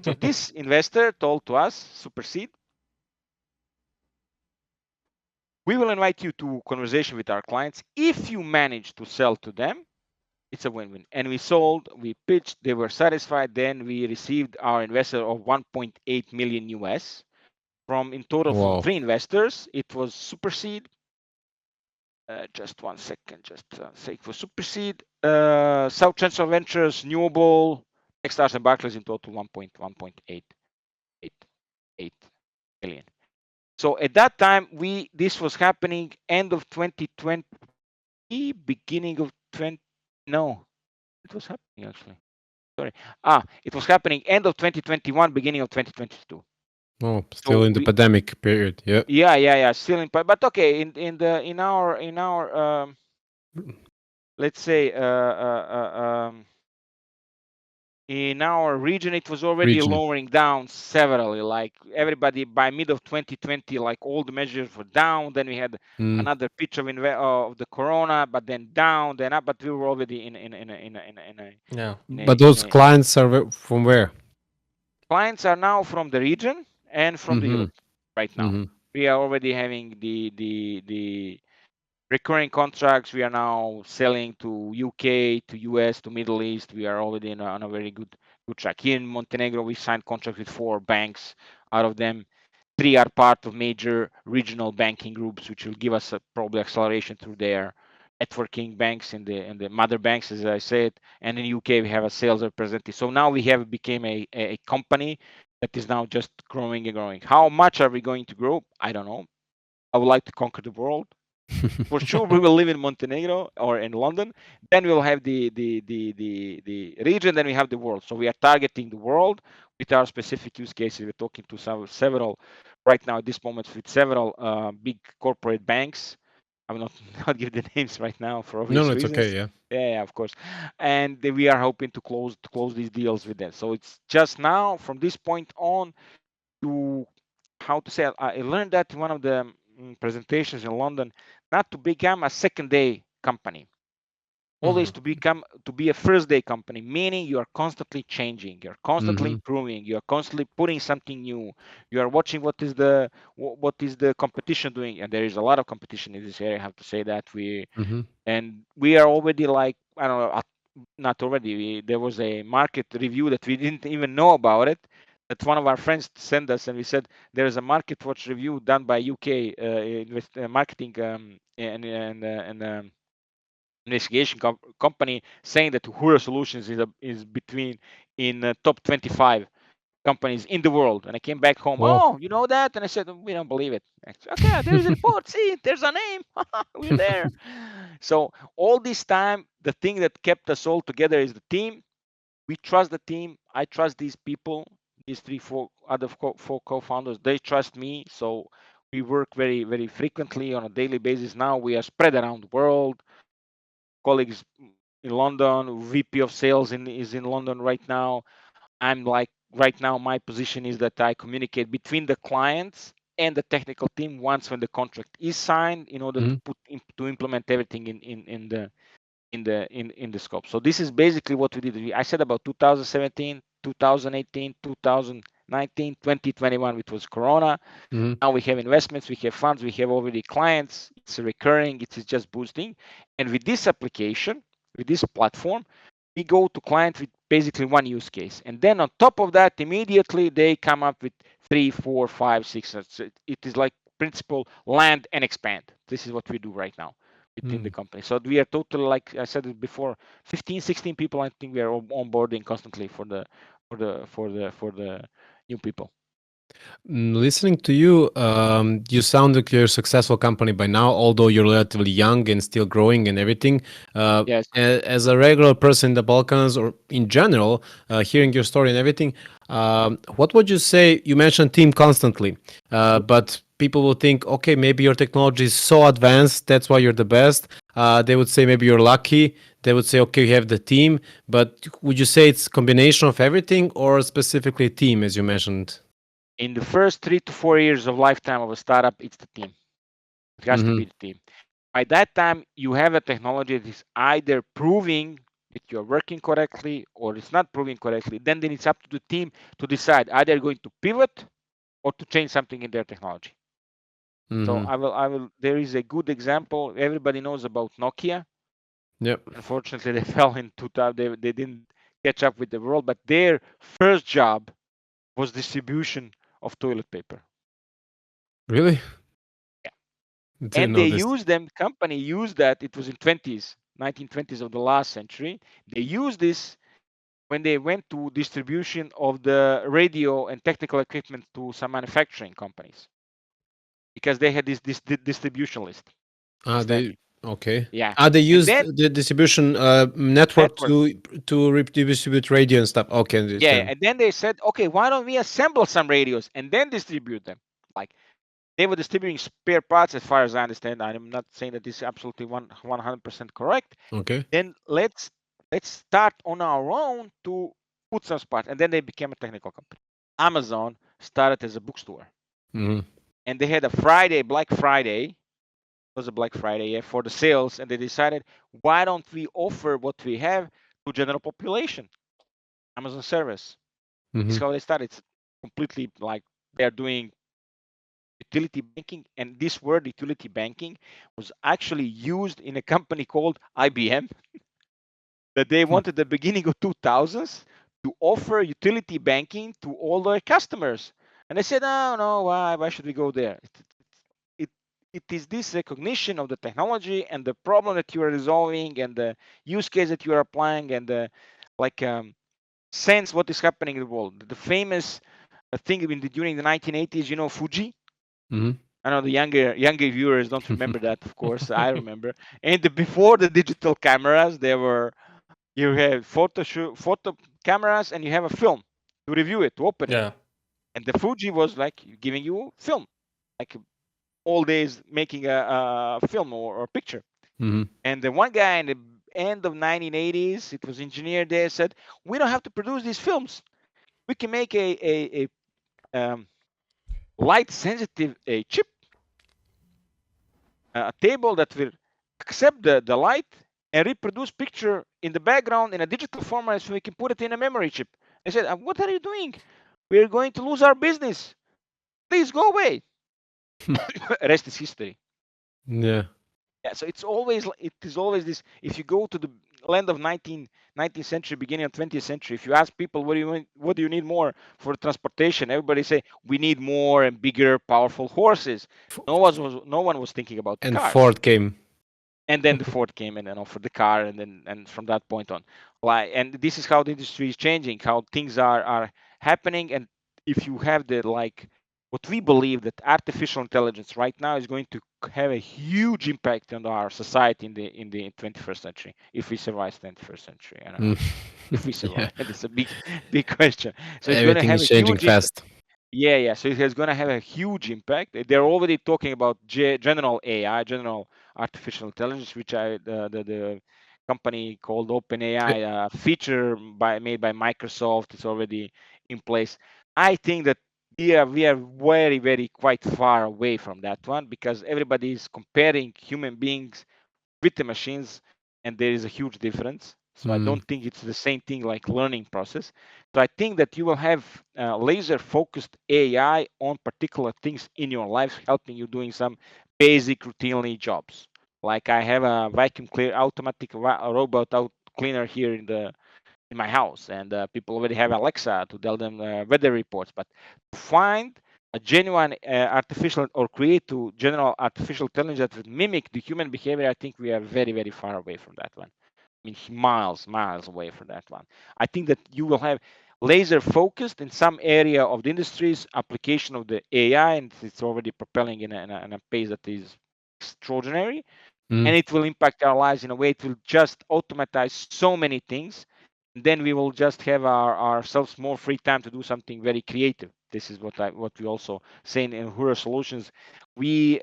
So this investor told to us, Superseed, we will invite you to conversation with our clients. If you manage to sell to them, it's a win-win. And we sold, we pitched, they were satisfied. Then we received our investor of 1.8 million US from in total from 3 investors. It was Superseed. Just 1 second, just say for Superseed, South Central Ventures, Newable, Techstars and Barclays in total 1.88 million. So at that time, this was happening end of 2020, beginning of it was happening actually. Sorry. It was happening end of 2021, beginning of 2022. Oh, still in the pandemic period. Yeah. Still in, but okay. In our let's say in our region, it was already lowering down severally. Like everybody by mid of 2020, like all the measures were down. Then we had another pitch of the corona, but then down, then up. But we were already in a But those clients are from where? Clients are now from the region and from the Europe right now. We are already having the recurring contracts. We are now selling to UK, to US, to Middle East. We are already on a very good track. Here in Montenegro, we signed contracts with 4 banks. Out of them, 3 are part of major regional banking groups, which will give us probably acceleration through their networking banks and the mother banks, as I said. And in UK, we have a sales representative. So now we have became a company that is now just growing and growing. How much are we going to grow? I don't know. I would like to conquer the world. For sure, we will live in Montenegro or in London. Then we'll have the region. Then we have the world. So we are targeting the world with our specific use cases. We're talking to several right now at this moment with several big corporate banks. I will not give the names right now for obvious reasons. No, it's okay. Yeah, of course. And we are hoping to close these deals with them. So it's just now from this point on to how to say. I learned that in one of the presentations in London, not to become a second day company. always to be a first day company, meaning you are constantly changing, you're constantly improving, you're constantly putting something new, you are watching what is the competition doing, and there is a lot of competition in this area. I have to say that we are already like, I don't know, not already, there was a market review that we didn't even know about it, that one of our friends sent us, and we said there is a market watch review done by UK marketing and investigation company saying that Uhura Solutions is between in top 25 companies in the world. And I came back home. Wow. Oh, you know that? And I said, we don't believe it. Said, okay, there is a report. See, there's a name. We're there. So all this time, the thing that kept us all together is the team. We trust the team. I trust these people. These four co-founders. They trust me. So we work very, very frequently on a daily basis. Now we are spread around the world. Colleagues in London, VP of sales is in London right now. I'm like, right now my position is that I communicate between the clients and the technical team once when the contract is signed, in order to implement everything in the scope. So this is basically what we did. I said about 2017, 2018, 2019, 2021, which was Corona. Now we have investments, we have funds, we have already clients. It's recurring, it's just boosting. And with this application, with this platform, we go to client with basically one use case. And then on top of that, immediately they come up with 3, 4, 5, 6. It is like principle land and expand. This is what we do right now within the company. So we are totally, like I said it before, 15, 16 people. I think we are onboarding constantly for the new people. Listening to you, you sound like you're a successful company by now, although you're relatively young and still growing and everything. Yes. As a regular person in the Balkans or in general, hearing your story and everything, what would you say? You mentioned team constantly, but people will think, okay, maybe your technology is so advanced, that's why you're the best. They would say maybe you're lucky. They would say, okay, you have the team, but would you say it's a combination of everything or specifically team, as you mentioned? In the first 3 to 4 years of lifetime of a startup, it's the team. It has to be the team. By that time, you have a technology that is either proving that you're working correctly or it's not proving correctly. Then it's up to the team to decide either going to pivot or to change something in their technology. So I will. There is a good example. Everybody knows about Nokia. Yep. Unfortunately, they fell in 2000. They didn't catch up with the world. But their first job was distribution of toilet paper. Really? Yeah. Didn't And know they this. used them. Company used that. It was in 1920s of the last century. They used this when they went to distribution of the radio and technical equipment to some manufacturing companies, because they had this distribution list extended. Okay. Yeah. They And used then the distribution network network. to redistribute radio and stuff. Okay, Yeah. understand. And then they said, okay, why don't we assemble some radios and then distribute them? Like, they were distributing spare parts, as far as I understand. I'm not saying that this is absolutely 100% correct. Okay. Then let's start on our own to put some parts. And then they became a technical company. Amazon started as a bookstore. And they had a Black Friday. It was a Black Friday, yeah, for the sales. And they decided, why don't we offer what we have to general population? Amazon service. This is how they started. It's completely like they're doing utility banking. And this word utility banking was actually used in a company called IBM, that they wanted the beginning of 2000s to offer utility banking to all their customers. And they said, no, why should we go there? It is this recognition of the technology and the problem that you are resolving and the use case that you are applying, and the sense what is happening in the world. The famous thing during the 1980s, Fuji. I know the younger viewers don't remember that, of course. I remember. And before the digital cameras, you have photo cameras, and you have a film to review it, to open it. And the Fuji was like giving you film, like all days making a film or a picture. And the one guy in the end of 1980s, it was engineer there, said, we don't have to produce these films. We can make a light sensitive chip, a table that will accept the light and reproduce picture in the background in a digital format so we can put it in a memory chip. I said, what are you doing? We're going to lose our business. Please go away. Rest is history. Yeah. Yeah, so it is always this. If you go to the land of 19th century, beginning of 20th century, if you ask people what do you need more for transportation, everybody say we need more and bigger, powerful horses. No one was thinking about the And cars. Ford came. And then the Ford came and then offered the car, and from that point on, like, and this is how the industry is changing, how things are happening. And if you have the like, what we believe that artificial intelligence right now is going to have a huge impact on our society in the 21st century, if we survive 21st century. I don't know if we survive. Yeah. It's a big question. So it's going to Everything have is a changing huge impact. fast. Yeah. So it is going to have a huge impact. They're already talking about general AI, general artificial intelligence, which the company called OpenAI feature made by Microsoft is already in place. I think that we are very very quite far away from that one, because everybody is comparing human beings with the machines, and there is a huge difference. So I Mm. don't think it's the same thing like learning process. So I think that you will have laser focused AI on particular things in your life, helping you doing some basic routinely jobs. Like I have a vacuum clear automatic robot out cleaner here in my house, and people already have Alexa to tell them weather reports. But to find a genuine artificial or create to general artificial intelligence that would mimic the human behavior, I think we are very very far away from that one. I mean, miles away from that one. I think that you will have laser focused in some area of the industries application of the AI, and it's already propelling in a pace that is extraordinary, Mm. and it will impact our lives in a way. It will just automatize so many things. Then we will just have ourselves more free time to do something very creative. This is what we also say in Uhura Solutions. We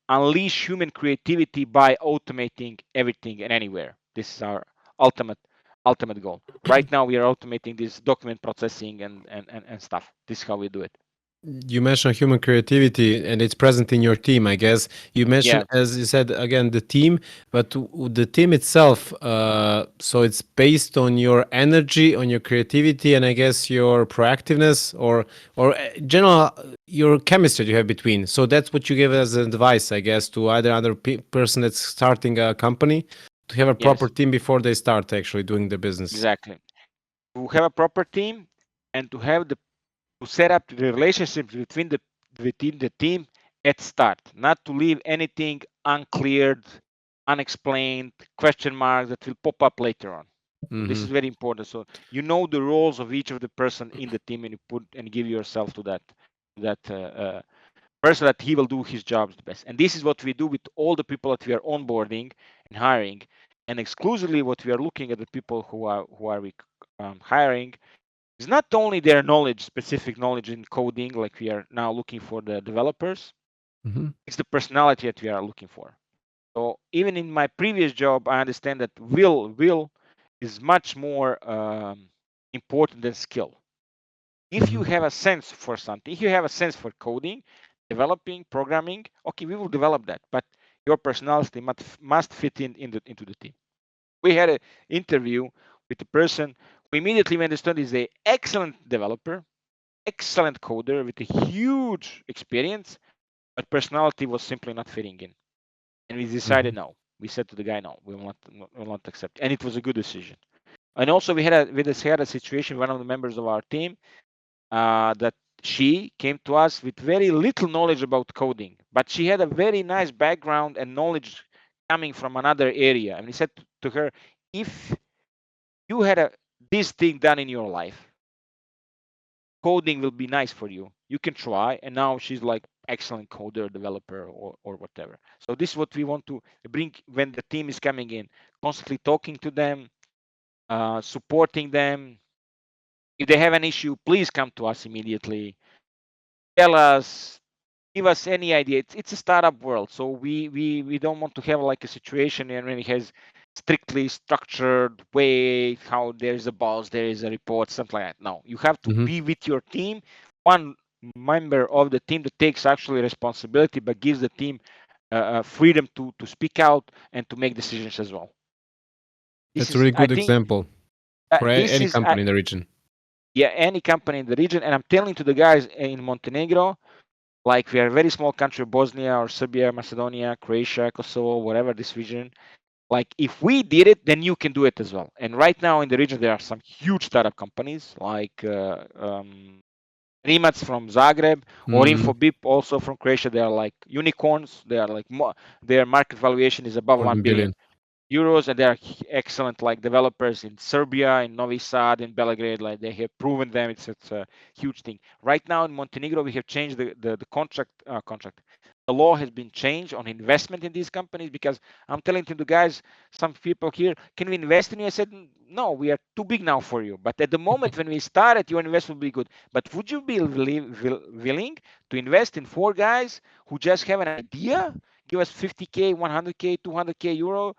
unleash human creativity by automating everything and anywhere. This is our ultimate ultimate goal. Right now we are automating this document processing and stuff. This is how we do it. You mentioned human creativity, and it's present in your team, I guess. You mentioned, Yeah. as you said, again, the team, but the team itself, so it's based on your energy, on your creativity, and I guess your proactiveness, or general your chemistry you have between. So that's what you give as advice, I guess, to either other person that's starting a company, to have a proper Yes. team before they start actually doing the business. Exactly. To have a proper team, and to set up the relationships within the team at start, not to leave anything uncleared, unexplained, question marks that will pop up later on. So this Hmm. is very important. So you know the roles of each of the person in the team, and you put and give yourself to that person that he will do his jobs the best. And this is what we do with all the people that we are onboarding and hiring, and exclusively what we are looking at the people who are we hiring is not only their knowledge, specific knowledge in coding, like we are now looking for the developers, Hmm. it's the personality that we are looking for. So even in my previous job, I understand that will is much more important than skill. If you Hmm. have a sense for something, if you have a sense for coding, developing, programming, okay, we will develop that. But your personality must fit into the team. We had an interview with a person who immediately understood is a excellent developer, excellent coder with a huge experience, but personality was simply not fitting in. And we decided Hmm. no. We said to the guy, no, we will not accept. And it was a good decision. And also we had a situation, one of the members of our team, that she came to us with very little knowledge about coding, but she had a very nice background and knowledge coming from another area. And we said to her, if you had this thing done in your life, coding will be nice for you. You can try. And now she's like excellent coder, developer, or whatever. So this is what we want to bring when the team is coming in, constantly talking to them, supporting them. If they have an issue, please come to us immediately. Tell us, give us any idea. It's a startup world, so we don't want to have like a situation when it has strictly structured way, how there is a boss, there is a report, something like that. No, you have to Hmm. be with your team, one member of the team that takes actually responsibility but gives the team freedom to speak out and to make decisions as well. That's a really good example for any company in the region. Yeah, any company in the region. And I'm telling to the guys in Montenegro, like we are a very small country, Bosnia or Serbia, Macedonia, Croatia, Kosovo, whatever this region. Like if we did it, then you can do it as well. And right now in the region, there are some huge startup companies like Rimac from Zagreb or Infobip also from Croatia. They are like unicorns. They are like their market valuation is above 1 billion euros, and they are excellent like developers in Serbia, in Novi Sad, in Belgrade. Like they have proven them. It's a huge thing. Right now in Montenegro, we have changed the contract. The law has been changed on investment in these companies, because I'm telling to the guys, some people here, can we invest in you? I said, no, we are too big now for you. But at the moment when we started, your investment will be good. But would you be willing to invest in 4 guys who just have an idea, give us 50K, 100K, 200K euro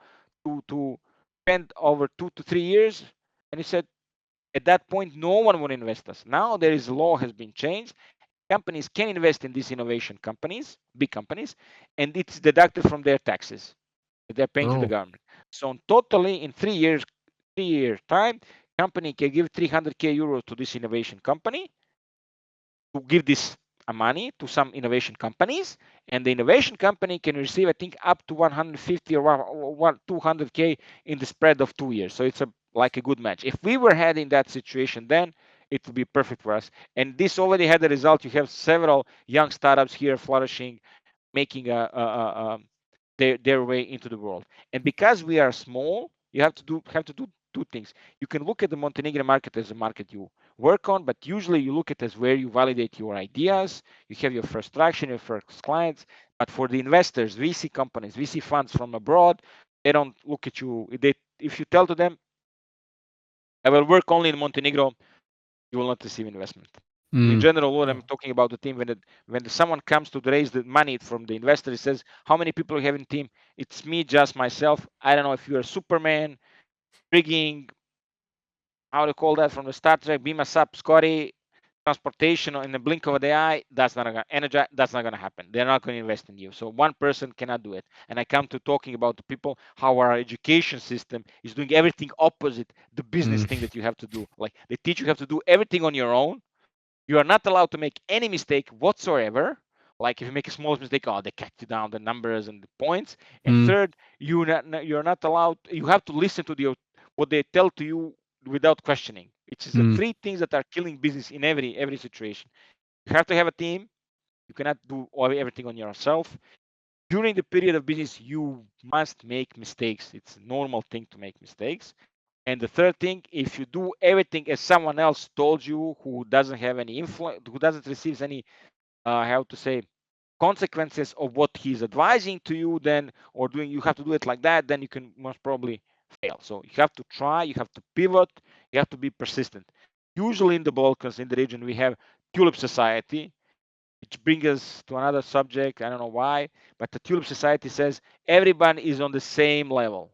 to spend over 2 to 3 years? And he said, at that point, no one would invest us. Now there is law has been changed. Companies can invest in these innovation companies, big companies, and it's deducted from their taxes that they're paying to the government. So totally in 3 year time, company can give 300K euros to this innovation company, to give this money to some innovation companies, and the innovation company can receive, I think, up to 150 or 200K in the spread of 2 years. So it's like a good match. If we were had in that situation, then it would be perfect for us. And this already had the result. You have several young startups here flourishing, making their way into the world. And because we are small, you have to do 2 things. You can look at the Montenegrin market as a market you work on, but usually you look at as where you validate your ideas. You have your first traction, your first clients. But for the investors, VC companies, VC funds from abroad, they don't look at you. If you tell to them, I will work only in Montenegro, you will not receive investment. In general, what I'm talking about the team, when someone comes to raise the money from the investor, he says, how many people you have in team? It's me, just myself. I don't know if you're a Superman, rigging, how to call that from the Star Trek, beam us up, Scotty, transportation in the blink of the eye. That's not gonna energize. That's not gonna happen. They're not going to invest in you. So one person cannot do it. And I come to talking about the people, how our education system is doing everything opposite the business thing that you have to do. Like they teach you have to do everything on your own. You are not allowed to make any mistake whatsoever. Like if you make a small mistake, oh, they cut you down the numbers and the points. And third, you're not allowed. You have to listen to what they tell to you without questioning. Which is the 3 things that are killing business in every situation. You have to have a team. You cannot do everything on yourself. During the period of business, you must make mistakes. It's a normal thing to make mistakes. And the third thing, if you do everything as someone else told you, who doesn't have any influence, who doesn't receive any, how to say, consequences of what he's advising to you, then or doing, you have to do it like that, then you can most probably fail. So you have to try, you have to pivot, you have to be persistent. Usually in the Balkans, in the region, we have tulip society, which brings us to another subject. I don't know why, but the tulip society says everyone is on the same level.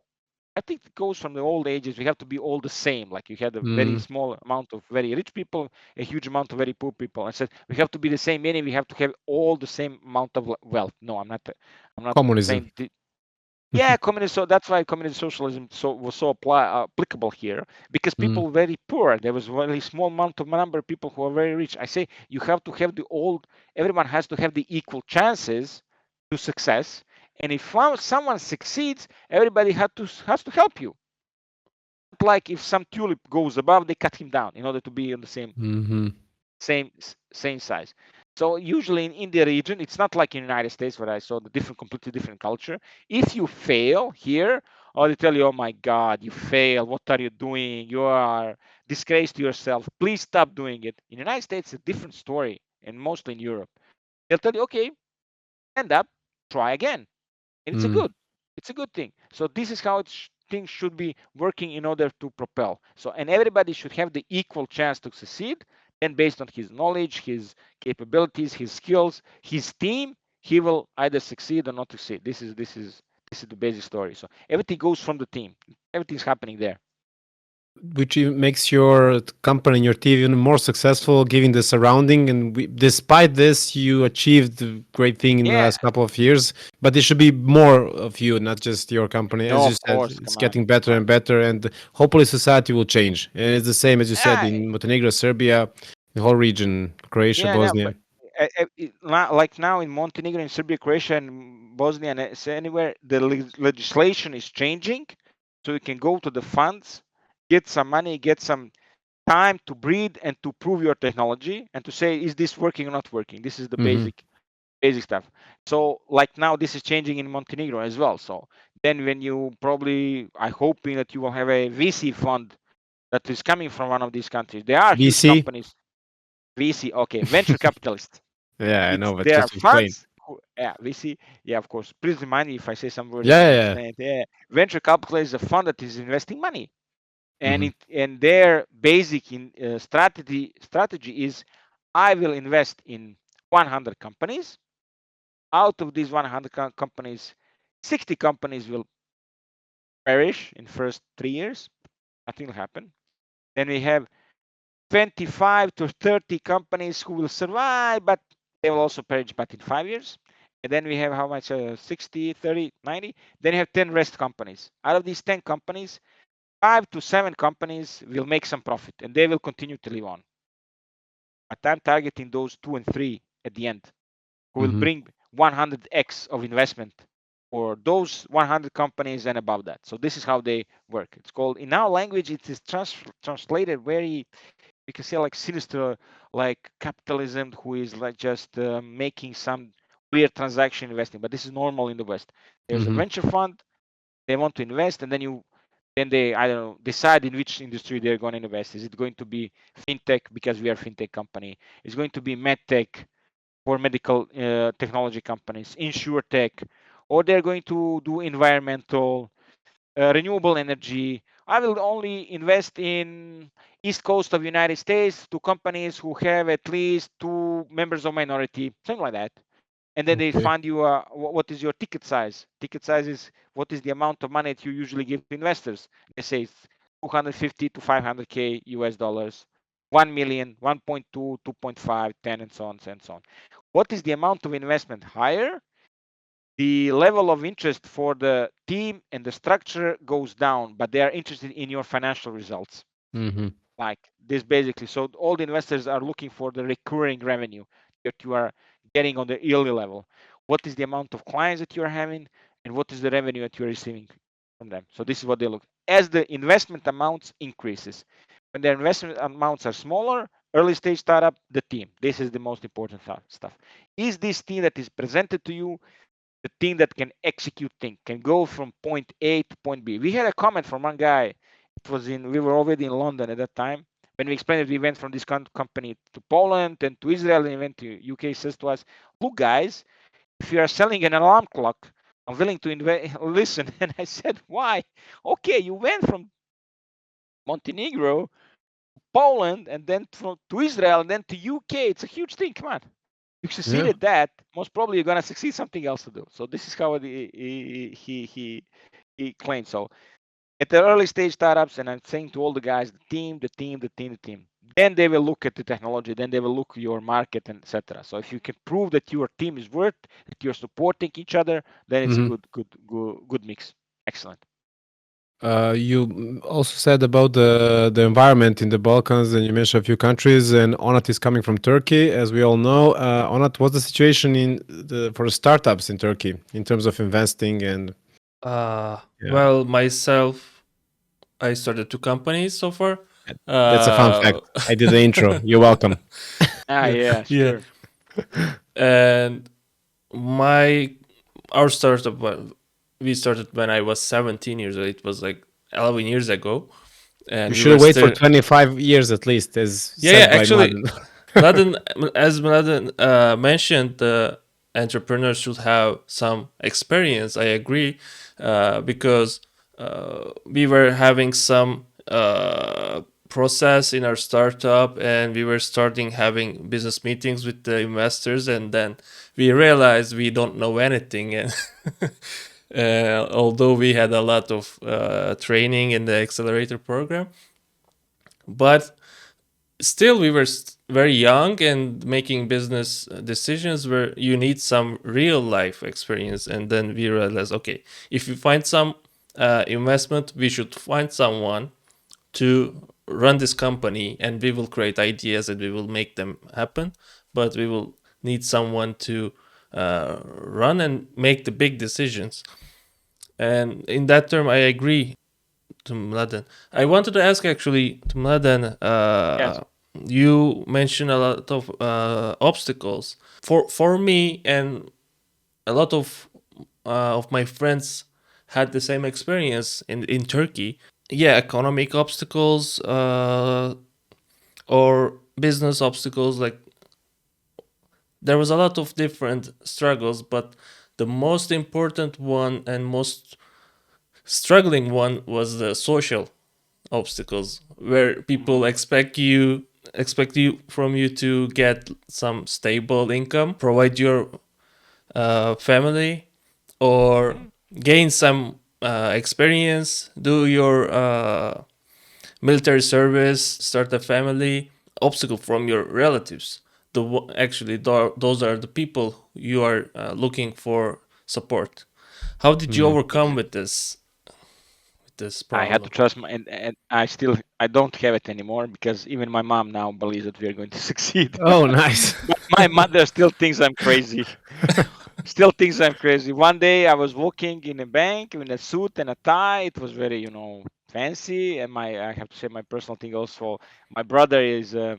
I think it goes from the old ages. We have to be all the same. Like you had a very small amount of very rich people, a huge amount of very poor people. I said we have to be the same. Meaning we have to have all the same amount of wealth. No, I'm not. I'm not Communism. saying. Yeah, communism. So that's why communist socialism was so applicable here, because people were very poor. There was a very small amount of number of people who are very rich. I say you have to have the old. Everyone has to have the equal chances to success. And if someone succeeds, everybody has to help you. Like if some tulip goes above, they cut him down in order to be on the same size. So usually in the region, it's not like in the United States where I saw the completely different culture. If you fail here, or they tell you, oh my God, you failed. What are you doing? You are disgrace to yourself. Please stop doing it. In the United States, it's a different story, and mostly in Europe. They'll tell you, okay, stand up, try again. And it's a good thing. So this is how things should be working in order to propel. So, and everybody should have the equal chance to succeed. And based on his knowledge, his capabilities, his skills, his team, he will either succeed or not succeed. This is the basic story. So everything goes from the team. Everything's happening there. which makes your company and your team even more successful, given the surrounding. And despite this, you achieved a great thing in the Yeah. last couple of years. But there should be more of you, not just your company. As No, you of said, course. it's Come on. getting better Come on. and better, and hopefully society will change. And it's the same as you said Yeah, in Montenegro, Serbia, the whole region, Croatia, yeah, no, Bosnia. but like now in Montenegro, in Serbia, Croatia, and Bosnia, and anywhere, the legislation is changing, so you can go to the funds, get some money, get some time to breathe, and to prove your technology, and to say, is this working or not working? This is the Hmm. basic stuff. So like now, this is changing in Montenegro as well. So then, when you probably, I hoping that you will have a VC fund that is coming from one of these countries. There are huge BC. companies. VC, okay, venture capitalists. Yeah, I It's know, but their just explain. funds. Yeah, VC. Yeah, of course. Please remind me if I say some word that you Yeah, don't yeah, yeah. understand. Yeah, venture capital is a fund that is investing money, and Hmm. their basic strategy is, I will invest in 100 companies. Out of these 100 companies, 60 companies will perish in first 3 years. Nothing will happen. Then we have 25 to 30 companies who will survive, but they will also perish, but in 5 years. And then we have how much? 60, 30, 90. Then you have 10 rest companies. Out of these 10 companies, 5 to 7 companies will make some profit, and they will continue to live on. But I'm targeting those 2 and 3 at the end, who will Hmm. bring 100x of investment for those 100 companies and above that. So this is how they work. It's called, in our language, it is translated very, you can say, like sinister, like capitalism, who is like just making some weird transaction investing. But this is normal in the West. There's a Hmm. venture fund, they want to invest, and then they, I don't know, decide in which industry they're going to invest. Is it going to be fintech, because we are a fintech company? It's going to be medtech for medical technology companies, insure tech, or they're going to do environmental, renewable energy. I will only invest in East Coast of United States to companies who have at least 2 members of minority, something like that. And then they Okay. find you, what is your ticket size? Ticket size is what is the amount of money that you usually give to investors. They say it's 250 to 500K US dollars, 1 million, 1.2, 2.5, 10, and so on and so on. What is the amount of investment higher? The level of interest for the team and the structure goes down, but they are interested in your financial results. Hmm. Like this, basically. So all the investors are looking for the recurring revenue that you are getting on the yearly level. What is the amount of clients that you are having, and what is the revenue that you're receiving from them? So this is what they look. As the investment amounts increases, when the investment amounts are smaller, early stage startup, the team. This is the most important stuff. Is this team that is presented to you the team that can execute things, can go from point A to point B? We had a comment from one guy. It was we were already in London at that time. When we explained that we went from this company to Poland and to Israel and went to UK, says to us, look, guys, if you are selling an alarm clock, I'm willing to listen. And I said, why? Okay, you went from Montenegro, Poland, and then to Israel, and then to UK. It's a huge thing. Come on. You Yeah. succeeded that, most probably you're gonna succeed something else to do. So this is how he claimed. So at the early stage startups, and I'm saying to all the guys, the team. Then they will look at the technology. Then they will look at your market, and etc. So if you can prove that your team is worth, that you're supporting each other, then it's a Hmm. good mix. Excellent. You also said about the environment in the Balkans, and you mentioned a few countries. And Onat is coming from Turkey, as we all know. Onat, what's the situation for the startups in Turkey in terms of investing and yeah? Well, myself, I started 2 companies so far. That's a fun fact. Uh, I did the intro. You're welcome. Ah, yeah, yeah, yeah. sure. And my our startup, we started when I was 17 years old. It was like 11 years ago, You and we should were wait for still. 25 years at least, as Yeah, said by actually, Mladen. Mladen, as Mladen mentioned, the entrepreneurs should have some experience. I agree, because we were having some process in our startup, and we were starting having business meetings with the investors, and then we realized we don't know anything. And although we had a lot of training in the accelerator program, but still we were very young and making business decisions where you need some real life experience. And then we realized, okay, if we find some investment, we should find someone to run this company, and we will create ideas and we will make them happen, but we will need someone to run and make the big decisions. And in that term, I agree to Mladen. I wanted to ask actually to Mladen, Yes. you mentioned a lot of obstacles. For me and a lot of my friends had the same experience in Turkey. Yeah, economic obstacles or business obstacles. Like there was a lot of different struggles, but the most important one and most struggling one was the social obstacles, where people expect you from you to get some stable income, provide your family, or gain some experience, do your military service, start a family. Obstacle from your relatives. Actually, those are the people you are looking for support. How did you overcome with this I had to problem? trust my, and I don't have it anymore because even my mom now believes that we are going to succeed. Oh, nice. But my mother still thinks I'm crazy. Still thinks I'm crazy. One day I was walking in a bank in a suit and a tie. It was very, fancy. And I have to say my personal thing also. My brother is a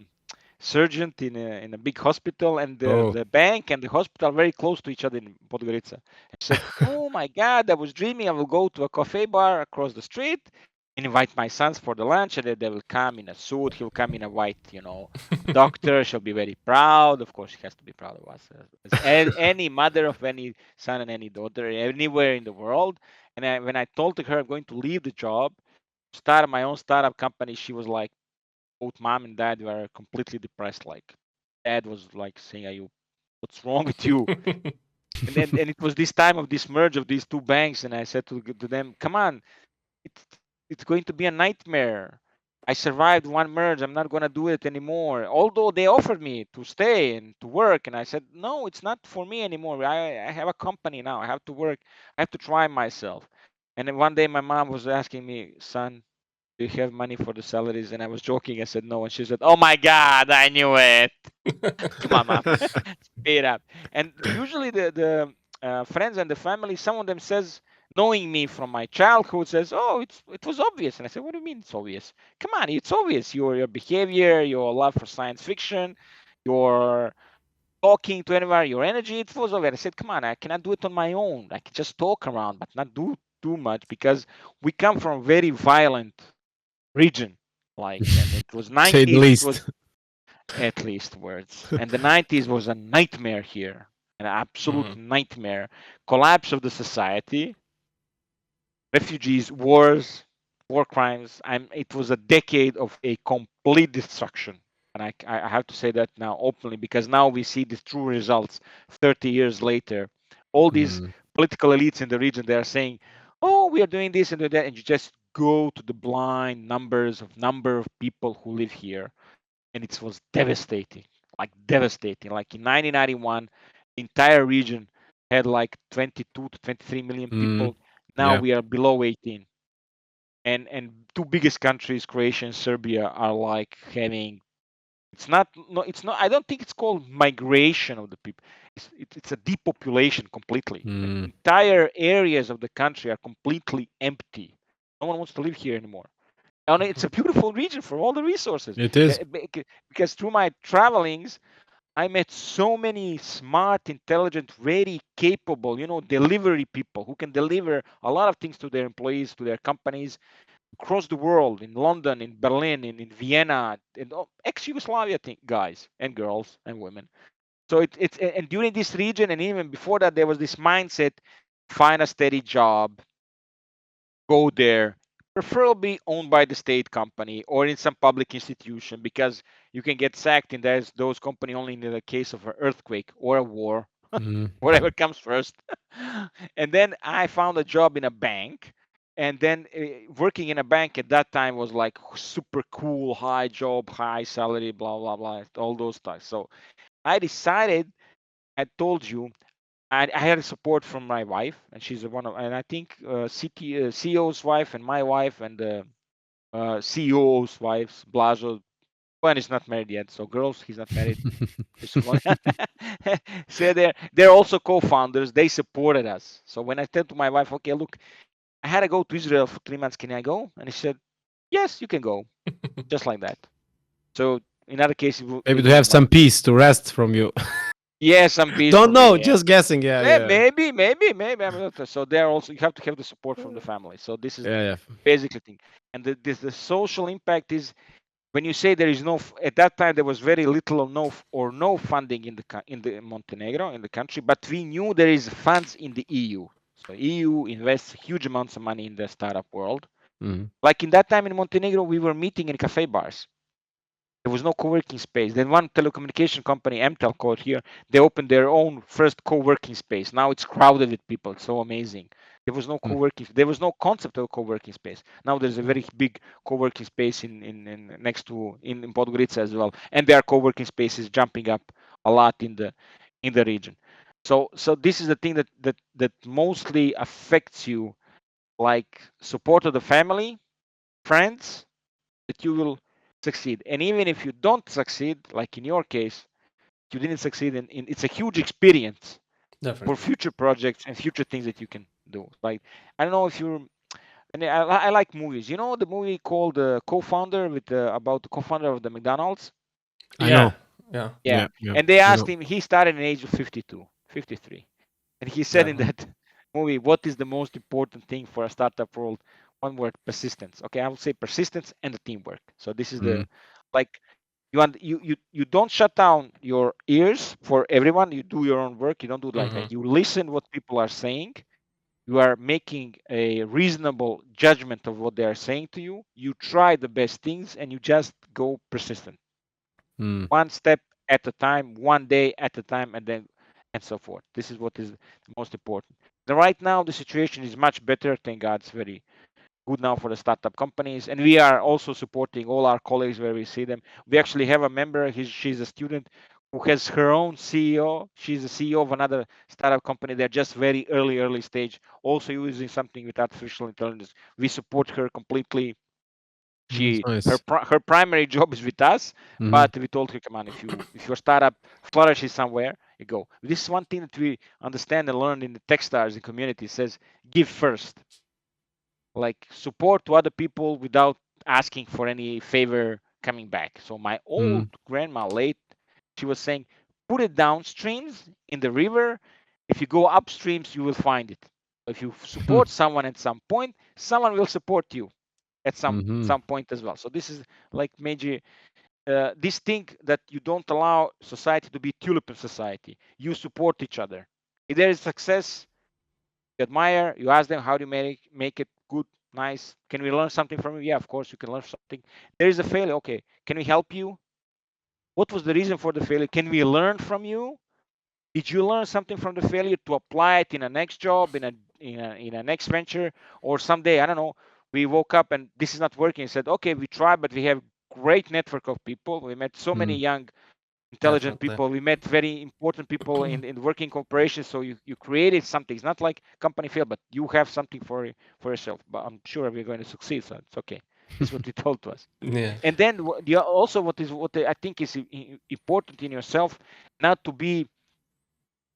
surgeon in a big hospital, and the Oh. the bank and the hospital are very close to each other in Podgorica. I said, "Oh my God, I was dreaming I will go to a cafe bar across the street and invite my sons for the lunch, and then they will come in a suit. He'll come in a white, doctor. She'll be very proud. Of course, she has to be proud of us, as any mother of any son and any daughter anywhere in the world." And when I told her I'm going to leave the job, start my own startup company, she was like, both mom and dad were completely depressed. Like, dad was like saying, "Are you? What's wrong with you?" And it was this time of this merge of these two banks, and I said to them, "Come on, it's it's going to be a nightmare. I survived one merge. I'm not gonna do it anymore." Although they offered me to stay and to work, and I said, "No, it's not for me anymore. I have a company now. I have to work. I have to try myself." And then one day my mom was asking me, "Son, do you have money for the salaries?" And I was joking. I said no, and she said, "Oh my God, I knew it." Come on, mom, speed up. And usually the friends and the family, some of them says, knowing me from my childhood, says, "Oh, it was obvious." And I said, "What do you mean it's obvious? Come on, it's obvious. Your behavior, your love for science fiction, your talking to anyone, your energy, it was obvious." I said, "Come on, I cannot do it on my own. I can just talk around, but not do too much because we come from very violent region, like, and it was Say the 90s, it was least. at least words, and the 90s was a nightmare here, an absolute Mhm. nightmare. Collapse of the society, refugees, wars, war crimes. It was a decade of a complete destruction, and I have to say that now openly because now we see the true results 30 years later. All these Mm. political elites in the region, they are saying, "Oh, we are doing this and doing that," and you just go to the blind number of people who live here, and it was devastating, like devastating. Like in 1991, the entire region had like 22 to 23 million Mm. people. Now Yeah. we are below 18, and two biggest countries, Croatia and Serbia, are like having. It's not. No, it's not. I don't think it's called migration of the people. It's a depopulation completely. Like Mm. entire areas of the country are completely empty. No one wants to live here anymore. And it's a beautiful region for all the resources. It is. Because through my travelings, I met so many smart, intelligent, very capable, delivery people who can deliver a lot of things to their employees, to their companies across the world, in London, in Berlin, in Vienna, and ex-Yugoslavia guys and girls and women. So and during this region and even before that, there was this mindset: find a steady job, go there, preferably owned by the state company or in some public institution, because you can get sacked in those company only in the case of an earthquake or a war, Mm. whatever comes first. And then I found a job in a bank, and then working in a bank at that time was like super cool, high job, high salary, blah blah blah, all those stuff. So I decided, I told you, I had support from my wife, and she's one of, and I think CEO's wife and my wife and the CEO's wives, Blažo. One is not married yet, so girls, he's not married. So they're also co-founders. They supported us. So when I said to my wife, okay, look, I had to go to Israel for 3 months. Can I go? And she said, yes, you can go, just like that. So in other cases, Maybe to have some peace to rest from you. yeah, some peace. Don't know, me, yeah. just guessing. Yeah. Maybe. I'm not, so there also you have to have the support from the family. So this is Yeah. basically thing. And the social impact is, when you say there is no, at that time there was very little or no funding in the Montenegro, in the country, but we knew there is funds in the EU. So EU invests huge amounts of money in the startup world. Like in that time in Montenegro, we were meeting in cafe bars. There was no co-working space. Then one telecommunication company, Mtel, called here. They opened their own first co-working space. Now it's crowded with people. It's so amazing. There was no co-working. There was no concept of a co-working space. Now there's a very big co-working space in next to in Podgorica as well, and there are co-working spaces jumping up a lot in the region. So this is the thing that mostly affects you, like support of the family, friends, that you will succeed. And even if you don't succeed, like in your case, you didn't succeed in it's a huge experience Definitely. for future projects and future things that you can do. Like, I don't know if you're, and I like movies. You know the movie called Co-founder, with about the co-founder of the McDonald's? I know. Yeah. Yeah. Yeah. And they asked him, he started at the age of 52, 53. And he said in Yeah. that movie, what is the most important thing for a startup world? One word: persistence. Okay, I would say persistence and the teamwork. So this is the, like, you don't shut down your ears for everyone. You do your own work. You don't do it like that. You listen what people are saying. You are making a reasonable judgment of what they are saying to you. You try the best things, and you just go persistent, one step at a time, one day at a time, and so forth. This is what is the most important. Right now, the situation is much better. Thank God, it's very good now for the startup companies, and we are also supporting all our colleagues where we see them. We actually have a member. She's a student who has her own CEO. She's the CEO of another startup company. They're just very early stage, also using something with artificial intelligence. We support her completely. Nice. Her primary job is with us, but we told her, come on, if your startup flourishes somewhere, you go. This is one thing that we understand and learn in the Techstars and community. It says give first, like support to other people without asking for any favor coming back. So my old grandma, late, she was saying, put it downstreams in the river. If you go upstreams, you will find it. If you support someone at some point, someone will support you at some point as well. So this is like major this thing that you don't allow society to be tulip society. You support each other. If there is success, you admire, you ask them, how do you make it good, nice? Can we learn something from you? Yeah, of course you can learn something. There is a failure. Okay, can we help you? What was the reason for the failure? Can we learn from you? Did you learn something from the failure to apply it in a next job, in a next venture, or someday, I don't know, we woke up and this is not working and said, okay, we tried, but we have great network of people. We met so many young, intelligent Definitely. people. We met very important people in working corporations. So you created something. It's not like company failed, but you have something for yourself. But I'm sure we're going to succeed. So it's okay. This is what he told to us. Yeah. And then also what I think is important in yourself, not to be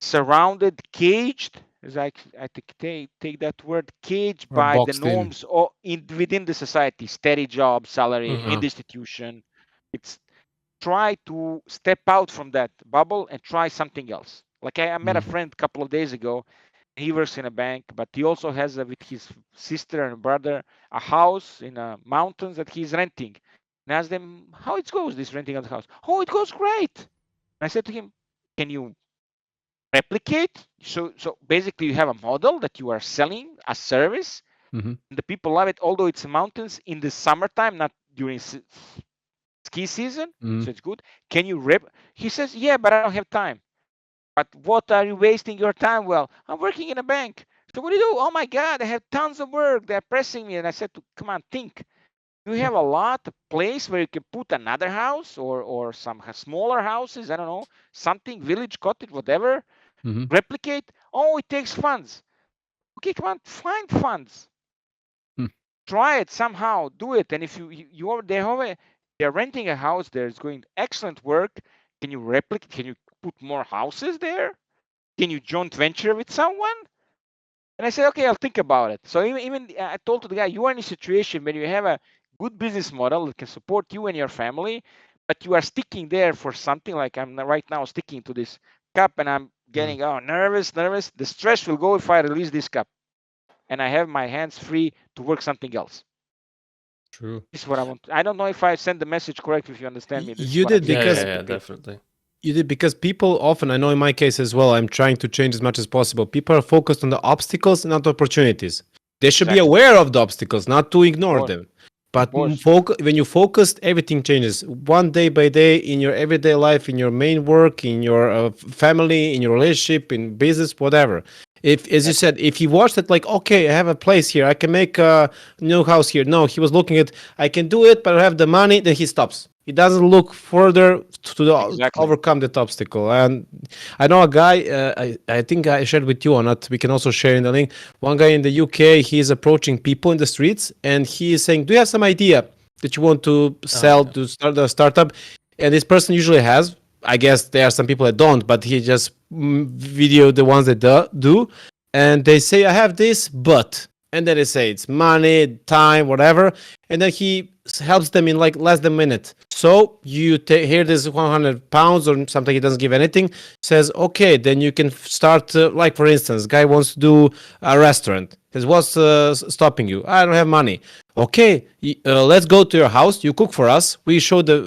surrounded, caged, as I think take that word, caged Or by the boxed in. norms or within the society, steady job, salary, in the institution. It's try to step out from that bubble and try something else. Like I met a friend a couple of days ago. He works in a bank, but he also has with his sister and brother a house in the mountains that he's renting. And I asked them how it goes, this renting of the house. Oh, it goes great. And I said to him, can you replicate? So basically you have a model that you are selling a service, and the people love it, although it's mountains in the summertime, not during ski season. So it's good. Can you He says, yeah, but I don't have time. But what are you wasting your time? Well, I'm working in a bank. So what do you do? Oh my God, I have tons of work. They're pressing me. And I said, come on, think. You have a lot of place where you can put another house or some smaller houses. I don't know, something, village, cottage, whatever. Mm-hmm. Replicate. Oh, it takes funds. Okay, come on, find funds. Try it somehow. Do it. And if they're renting a house, there's going excellent work. Can you replicate? Can you put more houses there? Can you joint venture with someone? And I said, okay, I'll think about it. So even I told the guy, you are in a situation when you have a good business model that can support you and your family, but you are sticking there for something like I'm right now sticking to this cup and I'm getting nervous. The stress will go if I release this cup and I have my hands free to work something else. True. This is what I want. I don't know if I send the message correct, if you understand me. This is You what I'm did saying. because Yeah, definitely. You did, because people often, I know in my case as well, I'm trying to change as much as possible. People are focused on the obstacles, not opportunities. They should be Exactly. aware of the obstacles, not to ignore Course. them. But course. when you focus, everything changes. One day by day in your everyday life, in your main work, in your family, in your relationship, in business, whatever. If, as you said, if he watched it like, okay, I have a place here, I can make a new house here. No, he was looking at, I can do it, but I have the money. Then he stops. He doesn't look further to overcome that obstacle. And I know a guy, I think I shared with you or not, we can also share in the link. One guy in the UK, he's approaching people in the streets and he is saying, do you have some idea that you want to sell, to start a startup? And this person usually has. I guess there are some people that don't, but he just video the ones that do. And they say, I have this, but. And then they say it's money, time, whatever. And then he helps them in like less than a minute. So you hear this 100 pounds or something, he doesn't give anything, says, okay, then you can start, like for instance, guy wants to do a restaurant. Says, what's stopping you? I don't have money. Okay, let's go to your house. You cook for us. We show the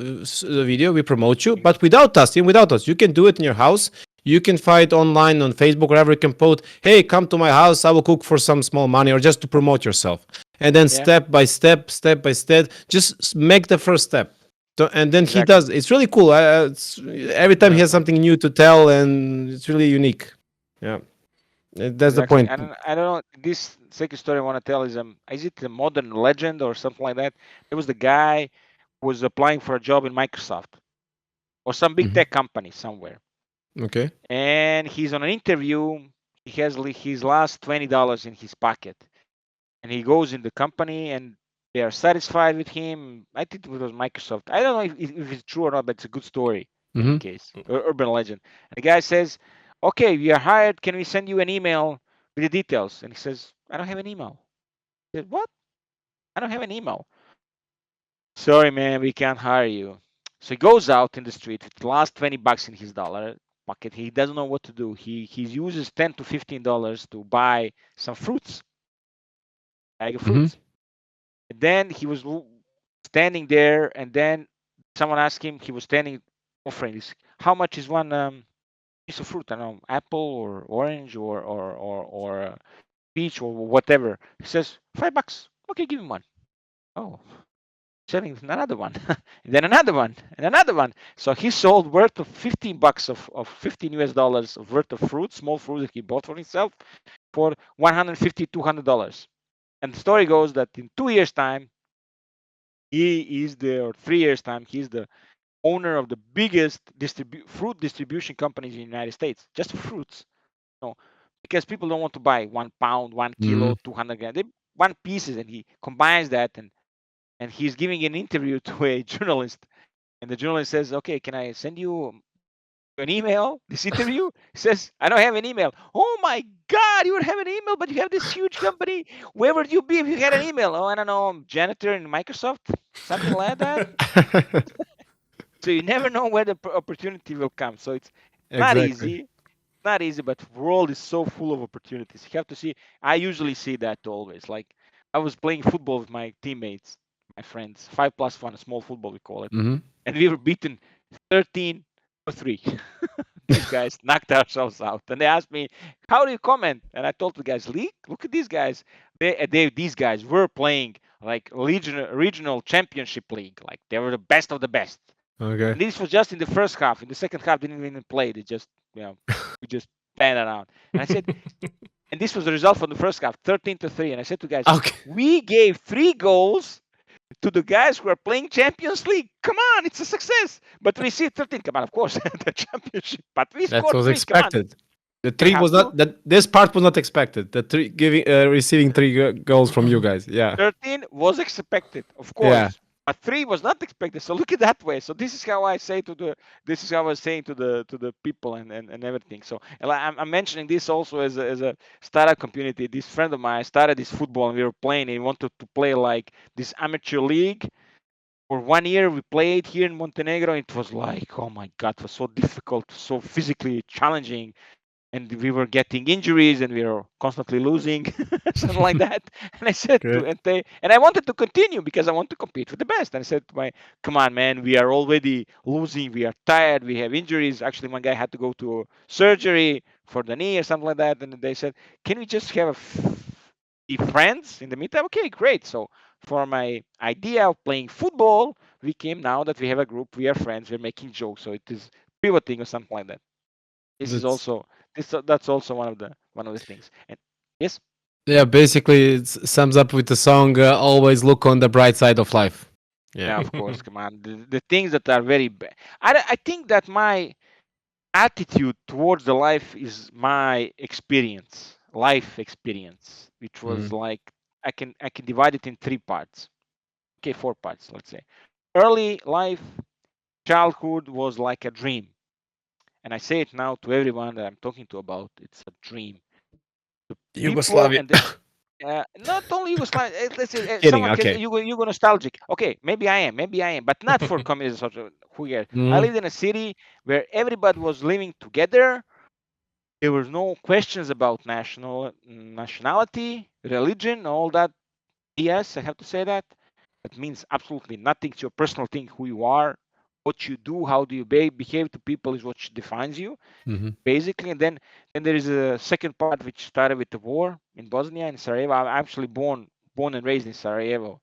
video, we promote you, but without us, you can do it in your house. You can find online on Facebook, wherever you can post, hey, come to my house, I will cook for some small money, or just to promote yourself. And then step by step, just make the first step. So, and then he does. It's really cool. Every time he has something new to tell, and it's really unique. Yeah, that's the point. I don't know. This second story I want to tell is it a modern legend or something like that? There was the guy who was applying for a job in Microsoft or some big tech company somewhere. Okay. And he's on an interview. He has his last $20 in his pocket, and he goes in the company, and they are satisfied with him. I think it was Microsoft. I don't know if it's true or not, but it's a good story in any case, urban legend. And the guy says, "Okay, we are hired. Can we send you an email with the details?" And he says, "I don't have an email." He said, "What? I don't have an email." "Sorry, man, we can't hire you." So he goes out in the street with the last $20 in his dollar pocket. He doesn't know what to do. He uses $10 to $15 to buy some fruits, bag of fruits. And then he was standing there, and then someone asked him. He was standing, offering this. How much is one piece of fruit? I don't know, apple or orange or peach or whatever. He says $5. Okay, give him one. Oh, selling another one, and then another one, and another one. So he sold worth of $15 of $15 of worth of fruit, small fruit that he bought for himself, for $150, $200. And the story goes that in 2 years' time, or 3 years' time, he's the owner of the biggest fruit distribution companies in the United States, just for fruits. Because people don't want to buy 1 pound, 1 kilo, 200 grams. They want pieces, and he combines that, and he's giving an interview to a journalist, and the journalist says, "Okay, can I send you an email? This interview?" He says, "I don't have an email." "Oh my God, you would have an email, but you have this huge company. Where would you be if you had an email?" "Oh, I don't know, I'm janitor in Microsoft," something like that. So you never know where the opportunity will come. So it's not easy. Not easy, but the world is so full of opportunities. You have to see. I usually see that always. Like I was playing football with my teammates, my friends, 5+1, a small football we call it, and we were beaten 13-3. These guys knocked ourselves out, and they asked me, "How do you comment?" And I told the guys, "Look at these guys. These guys were playing like regional championship league. Like they were the best of the best." Okay. And this was just in the first half. In the second half, they didn't even play. They just, we just panned around. And I said, And this was the result from the first half, 13-3. And I said to guys, Okay. we gave 3 goals to the guys who are playing Champions League. Come on, it's a success. But we see 13. Come on, of course, the championship. But we That scored was 3. Come on. expected. The You 3 have was to. not that. This part was not expected. The receiving 3 goals from you guys. Yeah. 13 was expected, of Yeah. course. But 3 was not expected. So look at that way. So this is how I say this is how I was saying to the people and everything. So I'm mentioning this also as a startup community. This friend of mine started this football and we were playing. And he wanted to play like this amateur league. For 1 year we played here in Montenegro. It was like, oh my God, it was so difficult, so physically challenging. And we were getting injuries and we were constantly losing, something like that. And I said to Okay. Ante, and I wanted to continue because I want to compete with the best. And I said to come on, man, we are already losing. We are tired. We have injuries. Actually, one guy had to go to surgery for the knee or something like that. And they said, can we just have be friends in the meantime? Okay, great. So for my idea of playing football, we came now that we have a group, we are friends, we're making jokes. So it is pivoting or something like that. This is That's also that's also one of the things. And yes, yeah. Basically, it sums up with the song. Always look on the bright side of life. yeah, Yeah. of course, come on. The things that are very bad. I think that my attitude towards the life is my experience, life experience, which was like I can divide it in 3 parts. Okay, 4 parts, let's say. Early life, childhood was like a dream. And I say it now to everyone that I'm talking to about it's a dream. The people Yugoslavia. and the, not only Yugoslavia. Let's say Kidding. someone can Okay. you go nostalgic. Okay, maybe I am, but not for communism. Who cares? I Mhm. lived in a city where everybody was living together. There was no questions about nationality, religion, all that. Yes, I have to say that. That means absolutely nothing. It's your personal thing, who you are, what you do, how do you behave to people is what defines you Mhm. basically. And then there is a second part which started with the war in Bosnia and Sarajevo. I'm actually born and raised in Sarajevo,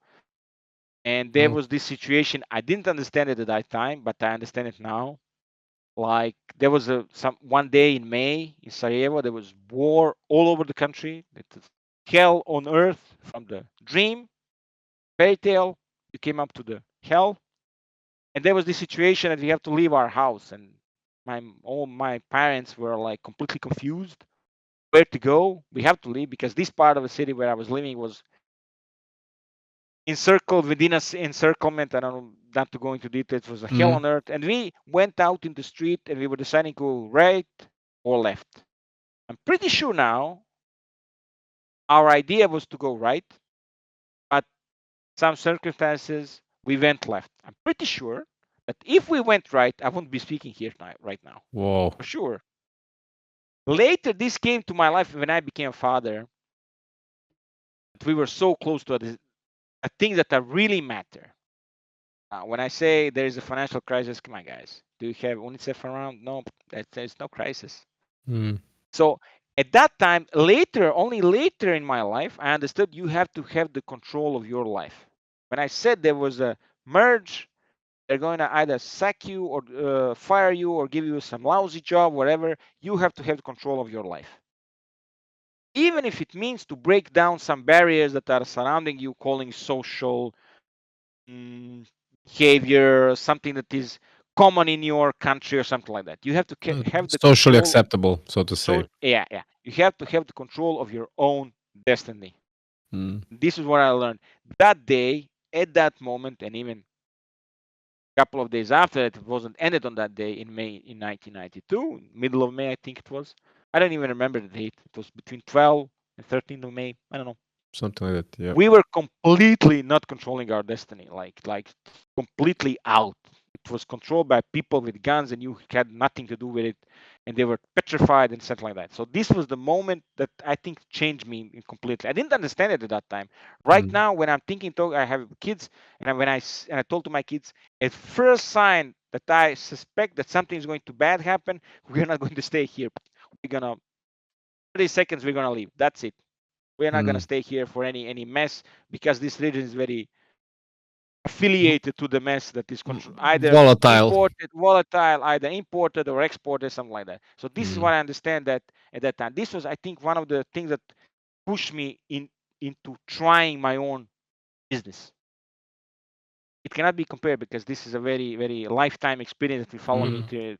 and there Oh. was this situation. I didn't understand it at that time, but I understand it now. Like there was some one day in May in Sarajevo, there was war all over the country. It was hell on earth from the dream fairy tale. You came up to the hell, and there was this situation that we have to leave our house, and all my parents were like completely confused where to go. We have to leave because this part of the city where I was living was encircled within a encirclement. I don't know, not to go into details. It was a hell Mhm. on earth. And we went out in the street and we were deciding to go right or left. I'm pretty sure now our idea was to go right, but some circumstances we went left. I'm pretty sure that if we went right, I wouldn't be speaking here right now Whoa. for sure. Later, this came to my life when I became a father. We were so close to a thing that really matter. When I say there is a financial crisis, come on, guys. Do you have UNICEF around? No, there's no crisis. Mm. So at that time, later, only later in my life, I understood you have to have the control of your life. When I said there was a merge, they're going to either sack you or fire you or give you some lousy job, whatever. You have to have control of your life. Even if it means to break down some barriers that are surrounding you, calling social, behavior, something that is common in your country or something like that. You have to have the Socially control. acceptable, so to say. So yeah, yeah, you have to have the control of your own destiny. Mm. This is what I learned that day, at that moment, and even a couple of days after. It wasn't ended on that day in May in 1992, middle of May, I think it was. I don't even remember the date. It was between 12 and 13th of May. I don't know. Something like that. Yeah. We were completely not controlling our destiny, like completely out. It was controlled by people with guns and you had nothing to do with it, and they were petrified and something like that. So this was the moment that I think changed me completely. I didn't understand it at that time. Right Mm. now when I'm thinking, I have kids, and I told to my kids, at first sign that I suspect that something is going to bad happen, we're not going to stay here. We're gonna 30 seconds, we're gonna leave. That's it. We're not going to Mm. stay here for any mess because this region is very affiliated to the mess that is either volatile. volatile, either imported or exported, something like that. So this is Mm. what I understand that at that time. This was, I think, one of the things that pushed me into trying my own business. It cannot be compared because this is a very, very lifetime experience that will follow me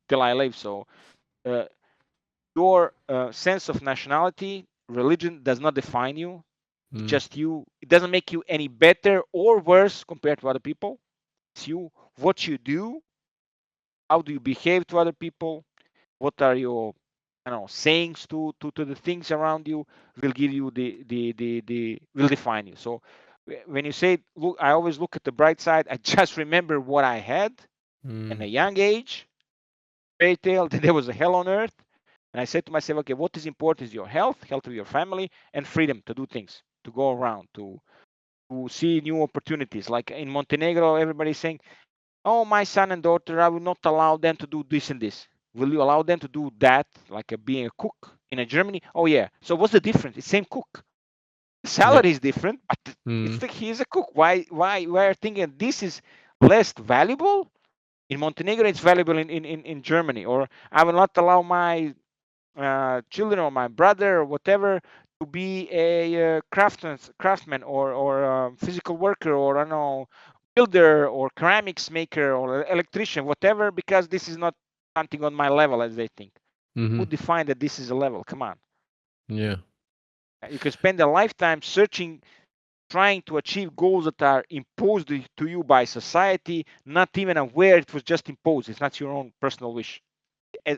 till I live. So your sense of nationality, religion does not define you. It's just you. It doesn't make you any better or worse compared to other people. It's you, what you do, how do you behave to other people, what are your, I don't know, sayings to the things around you will give you the will define you. So when you say, look, I always look at the bright side. I just remember what I had in a young age, fairy tale, that there was a hell on earth. And I said to myself, okay, what is important is your health of your family, and freedom to do things, to go around, to see new opportunities. Like in Montenegro, everybody's saying, oh, my son and daughter, I will not allow them to do this and this. Will you allow them to do that, like being a cook in a Germany? Oh, yeah. So what's the difference? It's same cook. The salary is different, but it's like he's a cook. Why are thinking this is less valuable? In Montenegro, it's valuable in Germany. Or I will not allow my children or my brother or whatever to be a craftsman or physical worker, or I don't know, builder or ceramics maker or electrician, whatever, because this is not something on my level, as they think. Who define that this is a level? Come on. Yeah. You can spend a lifetime searching, trying to achieve goals that are imposed to you by society, not even aware it was just imposed. It's not your own personal wish.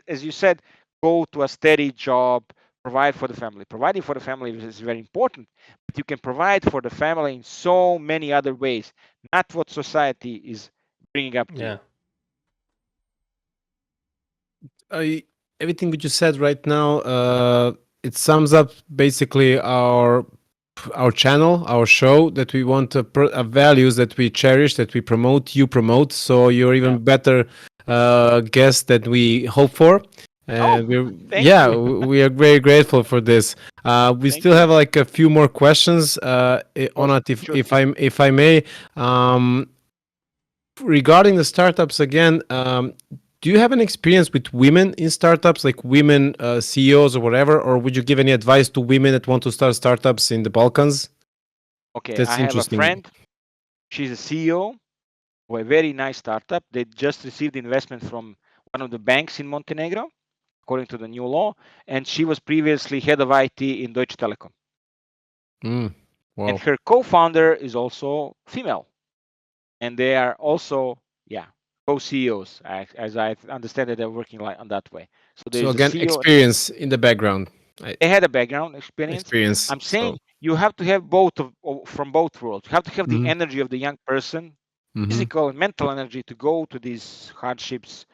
As you said, go to a steady job, provide for the family. Providing for the family is very important, but you can provide for the family in so many other ways, not what society is bringing up to you. Everything that you said right now, it sums up basically our channel, our show, that we want values that we cherish, that we promote, you promote. So you're even better guest that we hope for. And we are very grateful for this. We still have like a few more questions. Onat, if I may, regarding the startups again, do you have an experience with women in startups, like women CEOs or whatever, or would you give any advice to women that want to start startups in the Balkans? Okay, I have a friend. She's a CEO of a very nice startup. They just received investment from one of the banks in Montenegro, according to the new law, and she was previously head of IT in Deutsche Telekom. Wow. And her co-founder is also female, and they are also co-CEOs, as I understand that they're working like on that way. So again, experience in the background. They had a background experience. I'm saying you have to have both from both worlds. You have to have the energy of the young person, physical and mental energy, to go to these hardships,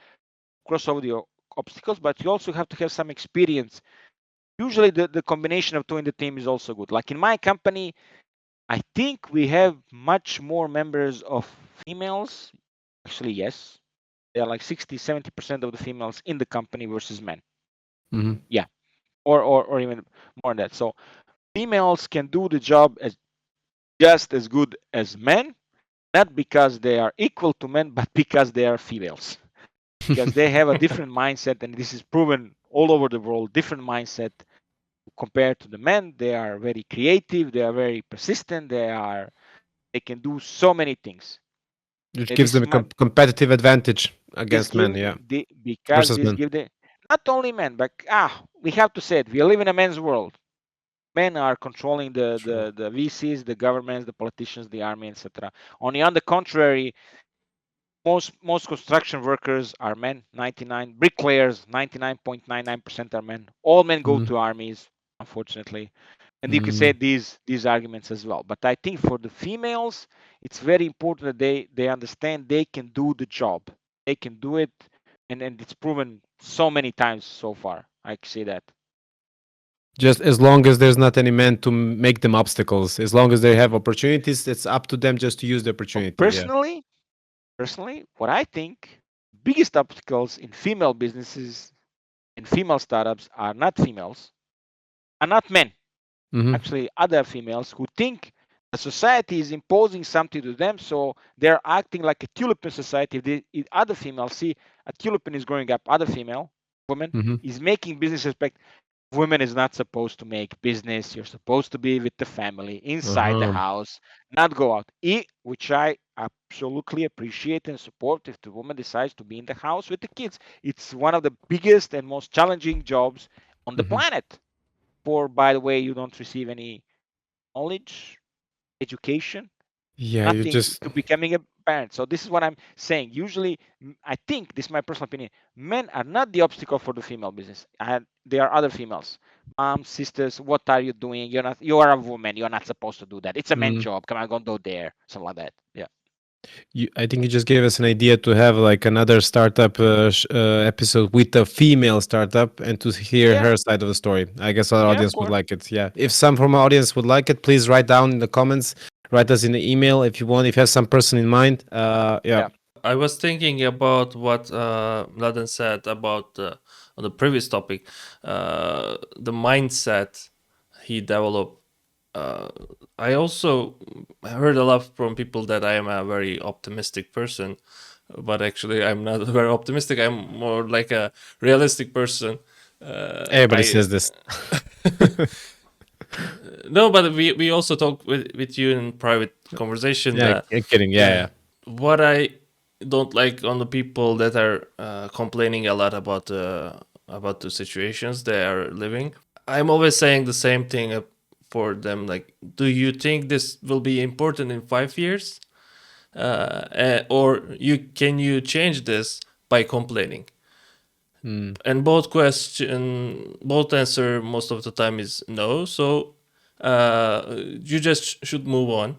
cross over the obstacles, but you also have to have some experience. Usually the combination of two in the team is also good. Like in my company, I think we have much more members of females. Actually, yes. They are like 60-70% of the females in the company versus men. Yeah. Or even more than that. So females can do the job just as good as men, not because they are equal to men, but because they are females. Because they have a different mindset, and this is proven all over the world, different mindset compared to the men. They are very creative, they are very persistent, they can do so many things. Which gives them a competitive advantage against men, because this give them, not only men, but we have to say it, we live in a men's world. Men are controlling the VCs, the governments, the politicians, the army, etc. On the contrary, most construction workers are men. 99 bricklayers, 99.99% are men. All men go to armies, unfortunately, and you can say these arguments as well. But I think for the females, it's very important that they understand they can do the job. They can do it, and it's proven so many times so far. I can say that. Just as long as there's not any men to make them obstacles, as long as they have opportunities, it's up to them just to use the opportunity. Personally, what I think, biggest obstacles in female businesses and female startups are not females, are not men. Actually, other females who think The society is imposing something to them, so they're acting like a tulip society. If other females see a tulip is growing up, other female woman Mm-hmm. is making business respect. Women is not supposed to make business. You're supposed to be with the family inside the house, not go out. Which I absolutely appreciate and support. If the woman decides to be in the house with the kids, it's one of the biggest and most challenging jobs on the Mm-hmm. planet. For, by the way, you don't receive any knowledge, education, Yeah, you nothing just to becoming a parent. So this is what I'm saying. Usually, I think this is my personal opinion. Men are not the obstacle for the female business, and there are other females, moms, sisters. What are you doing? You're not. You are a woman. You're not supposed to do that. It's a man's mm, job. Come on, go there. Something like that. Yeah. I think you just gave us an idea to have like another startup episode with a female startup and to hear Yeah. her side of the story. I guess our Yeah. Of audience would course. like it. Yeah. If some from our audience would like it, please write down in the comments. Write us in the email if you want. If you have some person in mind. Yeah. Yeah. I was thinking about what Mladen said about on the previous topic, the mindset he developed. I also heard a lot from people that I am a very optimistic person, but actually I'm not very optimistic. I'm more like a realistic person. Everybody I says this. no, but we also talk with you in private conversation Yeah, that I'm kidding. Yeah. what I don't like on the people that are complaining a lot about the situations they are living. I'm always saying the same thing for them. Like, do you think this will be important in 5 years, or can you change this by complaining? And both answer most of the time is no. So you just should move on.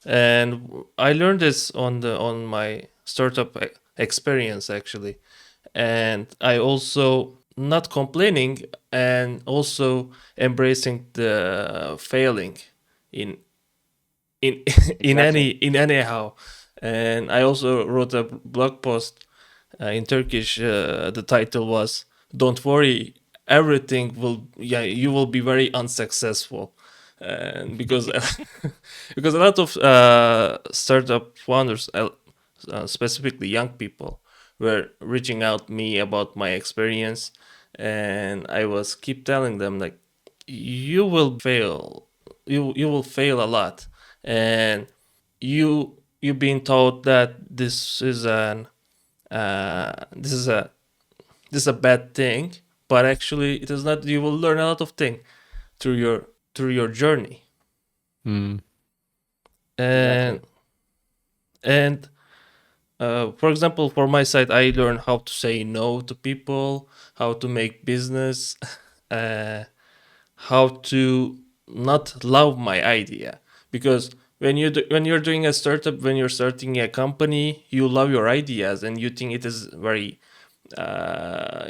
And I learned this on my startup experience actually, and I also not complaining and also embracing the failing in in Exactly. in anyhow. And I also wrote a blog post in Turkish. The title was "Don't worry, everything will you will be very unsuccessful," and because because a lot of startup founders, specifically young people, were reaching out me about my experience, and I was keep telling them like, you will fail, you will fail a lot, and you've been taught that this is an this is a this is a bad thing, but actually it is not. You will learn a lot of things through your journey. Mm. and Exactly. and for example, for my side, I learned how to say no to people, how to make business, uh, how to not love my idea. Because when you're doing a startup, when you're starting a company, you love your ideas and you think it is very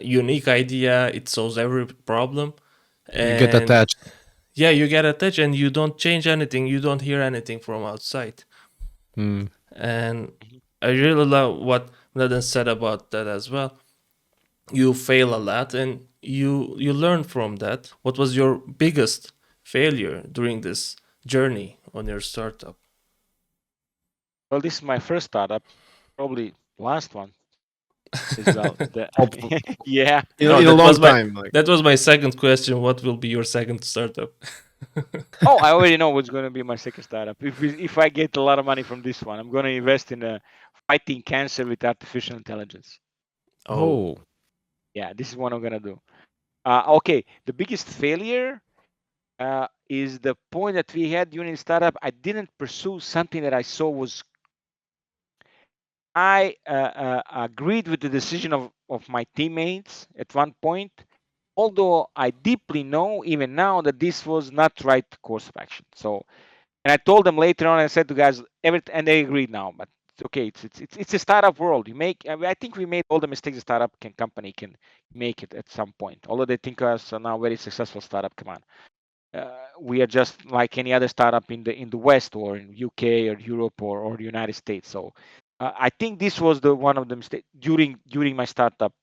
unique idea. It solves every problem, You get and attached. yeah, you get attached and you don't change anything. You don't hear anything from outside. Mm. And Mhm. I really love what Mladen said about that as well. You fail a lot and you learn from that. What was your biggest failure during this journey on your startup? Well, this is my first startup, probably last one as well. Hope- Yeah. No, in a long time. Like, that was my second question. What will be your second startup? Oh, I already know what's going to be my second startup. If I get a lot of money from this one, I'm going to invest in fighting cancer with artificial intelligence. Oh, oh. Yeah, this is what I'm going to do. Okay, the biggest failure is the point that we had during the startup. I didn't pursue something that I saw was. I agreed with the decision of my teammates at one point, although I deeply know even now that this was not right course of action. So, and I told them later on. I said to guys, and they agreed now. But it's okay. It's a startup world. You make. I think we made all the mistakes a startup company can make it at some point. Although they think us are now very successful startup. Come on, we are just like any other startup in the West or in UK or Europe or the United States. So I think this was the one of the mistakes during my startup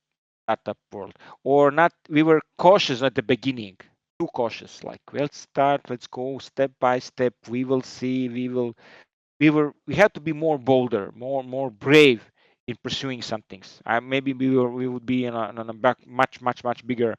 world, or not. We were cautious at the beginning. too cautious. Like, let's start, let's go step by step. We will see. We had to be more bolder, more brave in pursuing some things. Maybe we would be on a much bigger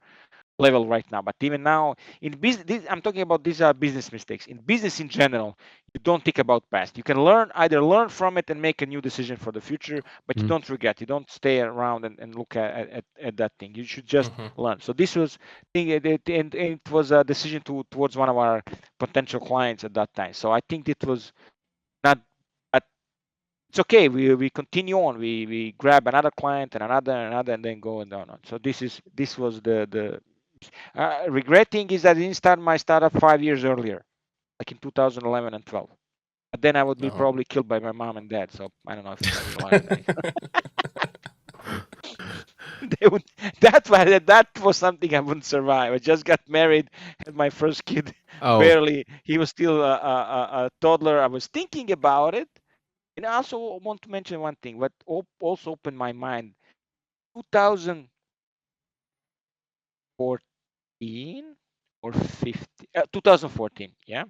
level right now. But even now, in business, I'm talking about these are business mistakes. In business in general, you don't think about past. You can either learn from it and make a new decision for the future, but you don't regret. You don't stay around and look at that thing. You should just learn. So this was thing, and it was a decision towards one of our potential clients at that time. So I think it was not. It's okay. We continue on. We grab another client and another, and then go and on. So this was the regretting is that I didn't start my startup 5 years earlier, like in 2011 and 12. But then I would be probably killed by my mom and dad. So I don't know if I would learn anything. That was something I wouldn't survive. I just got married, had my first kid. Barely. He was still a toddler. I was thinking about it. And I also want to mention one thing, what also opened my mind. 2014 or 15, 2014, yeah.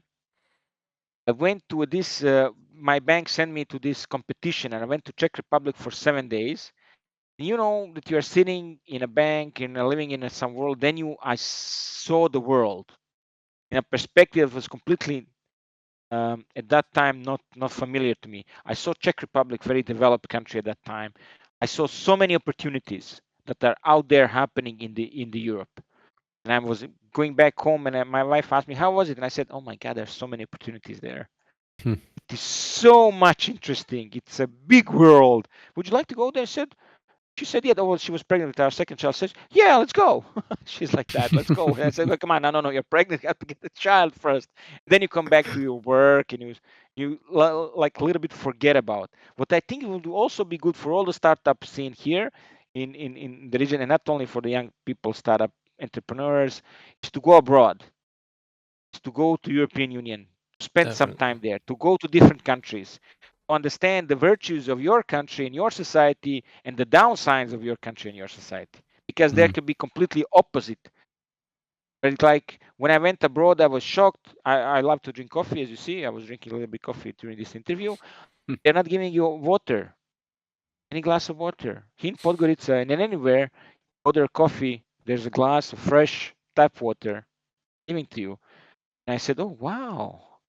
I went to this, my bank sent me to this competition, and I went to Czech Republic for 7 days. You know that you are sitting in a bank and living in some world. Then I saw the world in a perspective that was completely at that time not familiar to me. I saw Czech Republic, very developed country at that time. I saw so many opportunities that are out there happening in the Europe. And I was going back home, and my wife asked me, "How was it?" And I said, "Oh my God, there's so many opportunities there. It is so much interesting. It's a big world. Would you like to go there?" She said, "Yeah." Well, she was pregnant with our second child. Says, "Yeah, let's go." She's like that. Let's go. And I said, "Well, come on, no. You're pregnant. You have to get the child first. Then you come back to your work, and you like a little bit forget about what I think it will also be good for all the startup scene here in the region, and not only for the young people, startup entrepreneurs, is to go abroad, is to go to European Union, to spend some time there, to go to different countries, understand the virtues of your country and your society and the downsides of your country and your society, because there could be completely opposite. But it's like when I went abroad, I was shocked. I love to drink coffee, as you see. I was drinking a little bit of coffee during this interview. They're not giving you water, any glass of water. In Podgorica and anywhere, order coffee, there's a glass of fresh tap water giving to you. And I said, "Oh wow,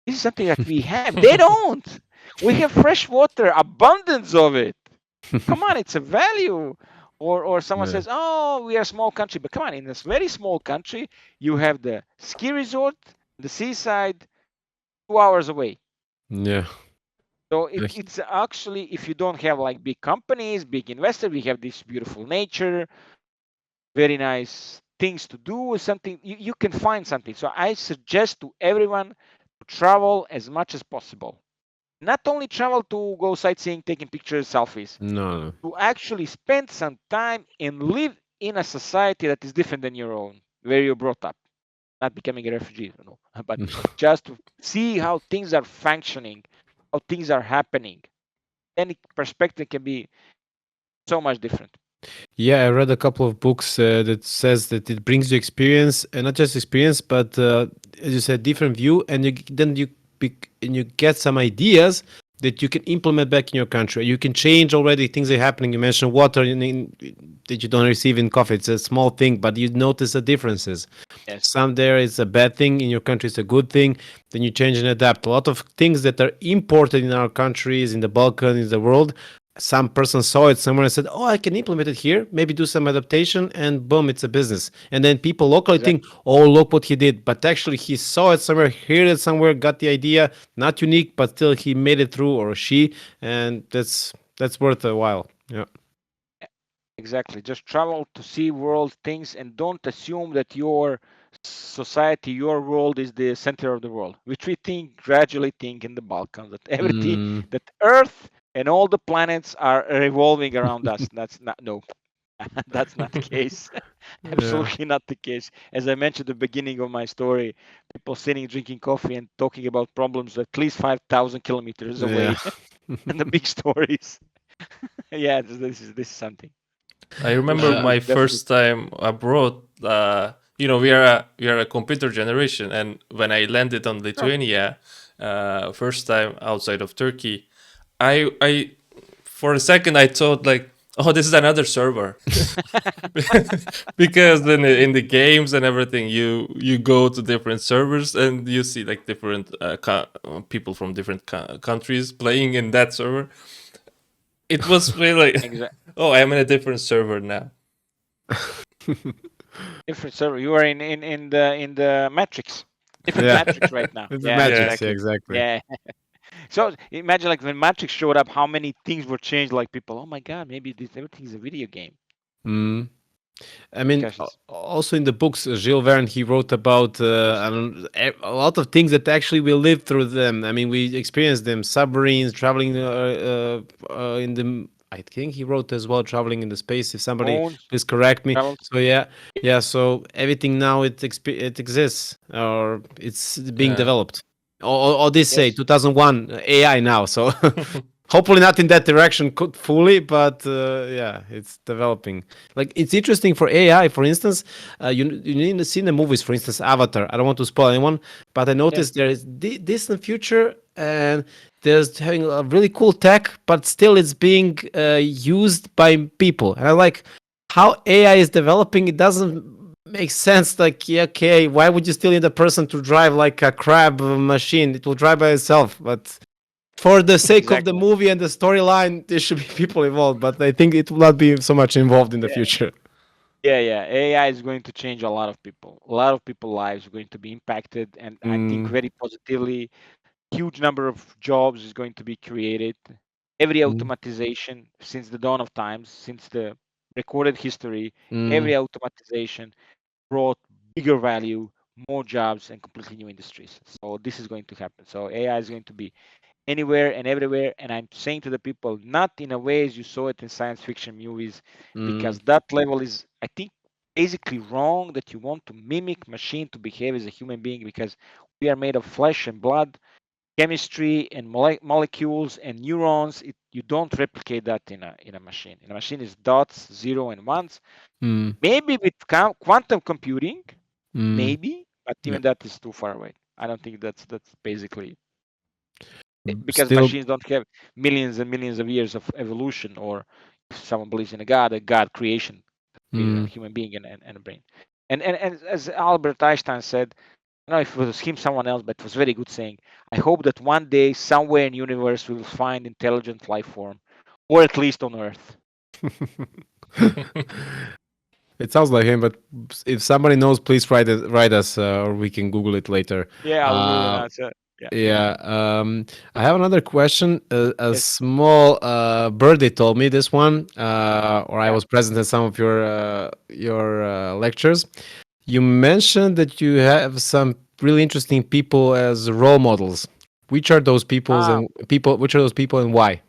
this is something that we have. They don't. We have fresh water, abundance of it. Come on, it's a value." Or someone says, "Oh, we are a small country," but come on, in this very small country, you have the ski resort, the seaside, 2 hours away. Yeah. So it's actually, if you don't have like big companies, big investors, we have this beautiful nature, very nice things to do, something you can find something. So I suggest to everyone to travel as much as possible. Not only travel to go sightseeing, taking pictures, selfies. No. To actually spend some time and live in a society that is different than your own, where you're brought up. Not becoming a refugee, but just to see how things are functioning, how things are happening. Then perspective can be so much different. Yeah, I read a couple of books that says that it brings you experience, and not just experience, but as you said, different view, and you get some ideas that you can implement back in your country. You can change already things that are happening. You mentioned water that you don't receive in coffee. It's a small thing, but you notice the differences. Yes. Some there is a bad thing, in your country it's a good thing. Then you change and adapt. A lot of things that are imported in our countries, in the Balkans, in the world, some person saw it somewhere and said, "Oh, I can implement it here, maybe do some adaptation," and boom, it's a business. And then people locally think, "Oh, look what he did," but actually he saw it somewhere, heard it somewhere, got the idea, not unique, but still he made it through, or she, and that's worth a while. Yeah. Exactly. Just travel to see world things, and don't assume that your society, your world is the center of the world, which we gradually think in the Balkans, that everything, that Earth and all the planets are revolving around us. That's not, no, that's not the case. Absolutely not the case. As I mentioned at the beginning of my story, people sitting, drinking coffee and talking about problems at least 5,000 kilometers away, and the big stories. This is something. I remember my first time abroad. we are a computer generation, and when I landed on Lithuania, first time outside of Turkey, I for a second I thought like, oh, this is another server. Because then in the games and everything, you go to different servers and you see like different people from different countries playing in that server. It was really oh, I'm in a different server now. Different server. You are in the matrix. Different matrix right now. It's Yeah, Matrix, exactly. exactly. Yeah. So imagine like when Matrix showed up, how many things were changed. Like people, oh my god, maybe everything is a video game. Mm. I mean, Because it's, also in the books, Gilles Verne, he wrote about a lot of things that actually we live through them. I mean, we experienced them, submarines, traveling in the. I think he wrote as well, traveling in the space. If somebody phones, please correct me. travels. So yeah. So everything now it exists or it's being Yeah. developed. Or this say Yes. 2001 AI now. So hopefully not in that direction fully, but yeah, it's developing. Like it's interesting for AI, for instance. You need to see the movies, for instance, Avatar. I don't want to spoil anyone, but I noticed there is distant future, and there's having a really cool tech, but still it's being used by people. And I like how AI is developing. It doesn't make sense. Like, yeah, okay, why would you still need a person to drive like a crab machine? It will drive by itself, but for the sake of the Exactly. movie and the storyline, there should be people involved, but I think it will not be so much involved in the Yeah. future. Yeah. AI is going to change a lot of people. A lot of people's lives are going to be impacted, and I think Mm, very positively. Huge number of jobs is going to be created. Every mm, automatization since the dawn of times, since the recorded history, mm, every automatization brought bigger value, more jobs, and completely new industries. So this is going to happen. So AI is going to be anywhere and everywhere. And I'm saying to the people, not in a way as you saw it in science fiction movies, mm, because that level is, I think, basically wrong that you want to mimic machine to behave as a human being, because we are made of flesh and blood, chemistry and molecules and neurons. You don't replicate that in a machine. In a machine is dots, zero and ones. mm, Maybe with quantum computing, mm. maybe, but Yeah. even that is too far away. I don't think that's basically because Still, machines don't have millions and millions of years of evolution, or if someone believes in a God creation, created a mm. human being and a brain. And as Albert Einstein said, I don't know if it was him, someone else, but it was very good saying, I hope that one day, somewhere in the universe, we will find intelligent life form, or at least on Earth. It sounds like him, but if somebody knows, please write us, or we can Google it later. Yeah, I'll give you an Uh, answer. Yeah. yeah. I have another question. A Yes. small birdie told me this one, or I Yeah. was present at some of your lectures. You mentioned that you have some really interesting people as role models. Which are those peoples Ah, and people? Which are those people and why?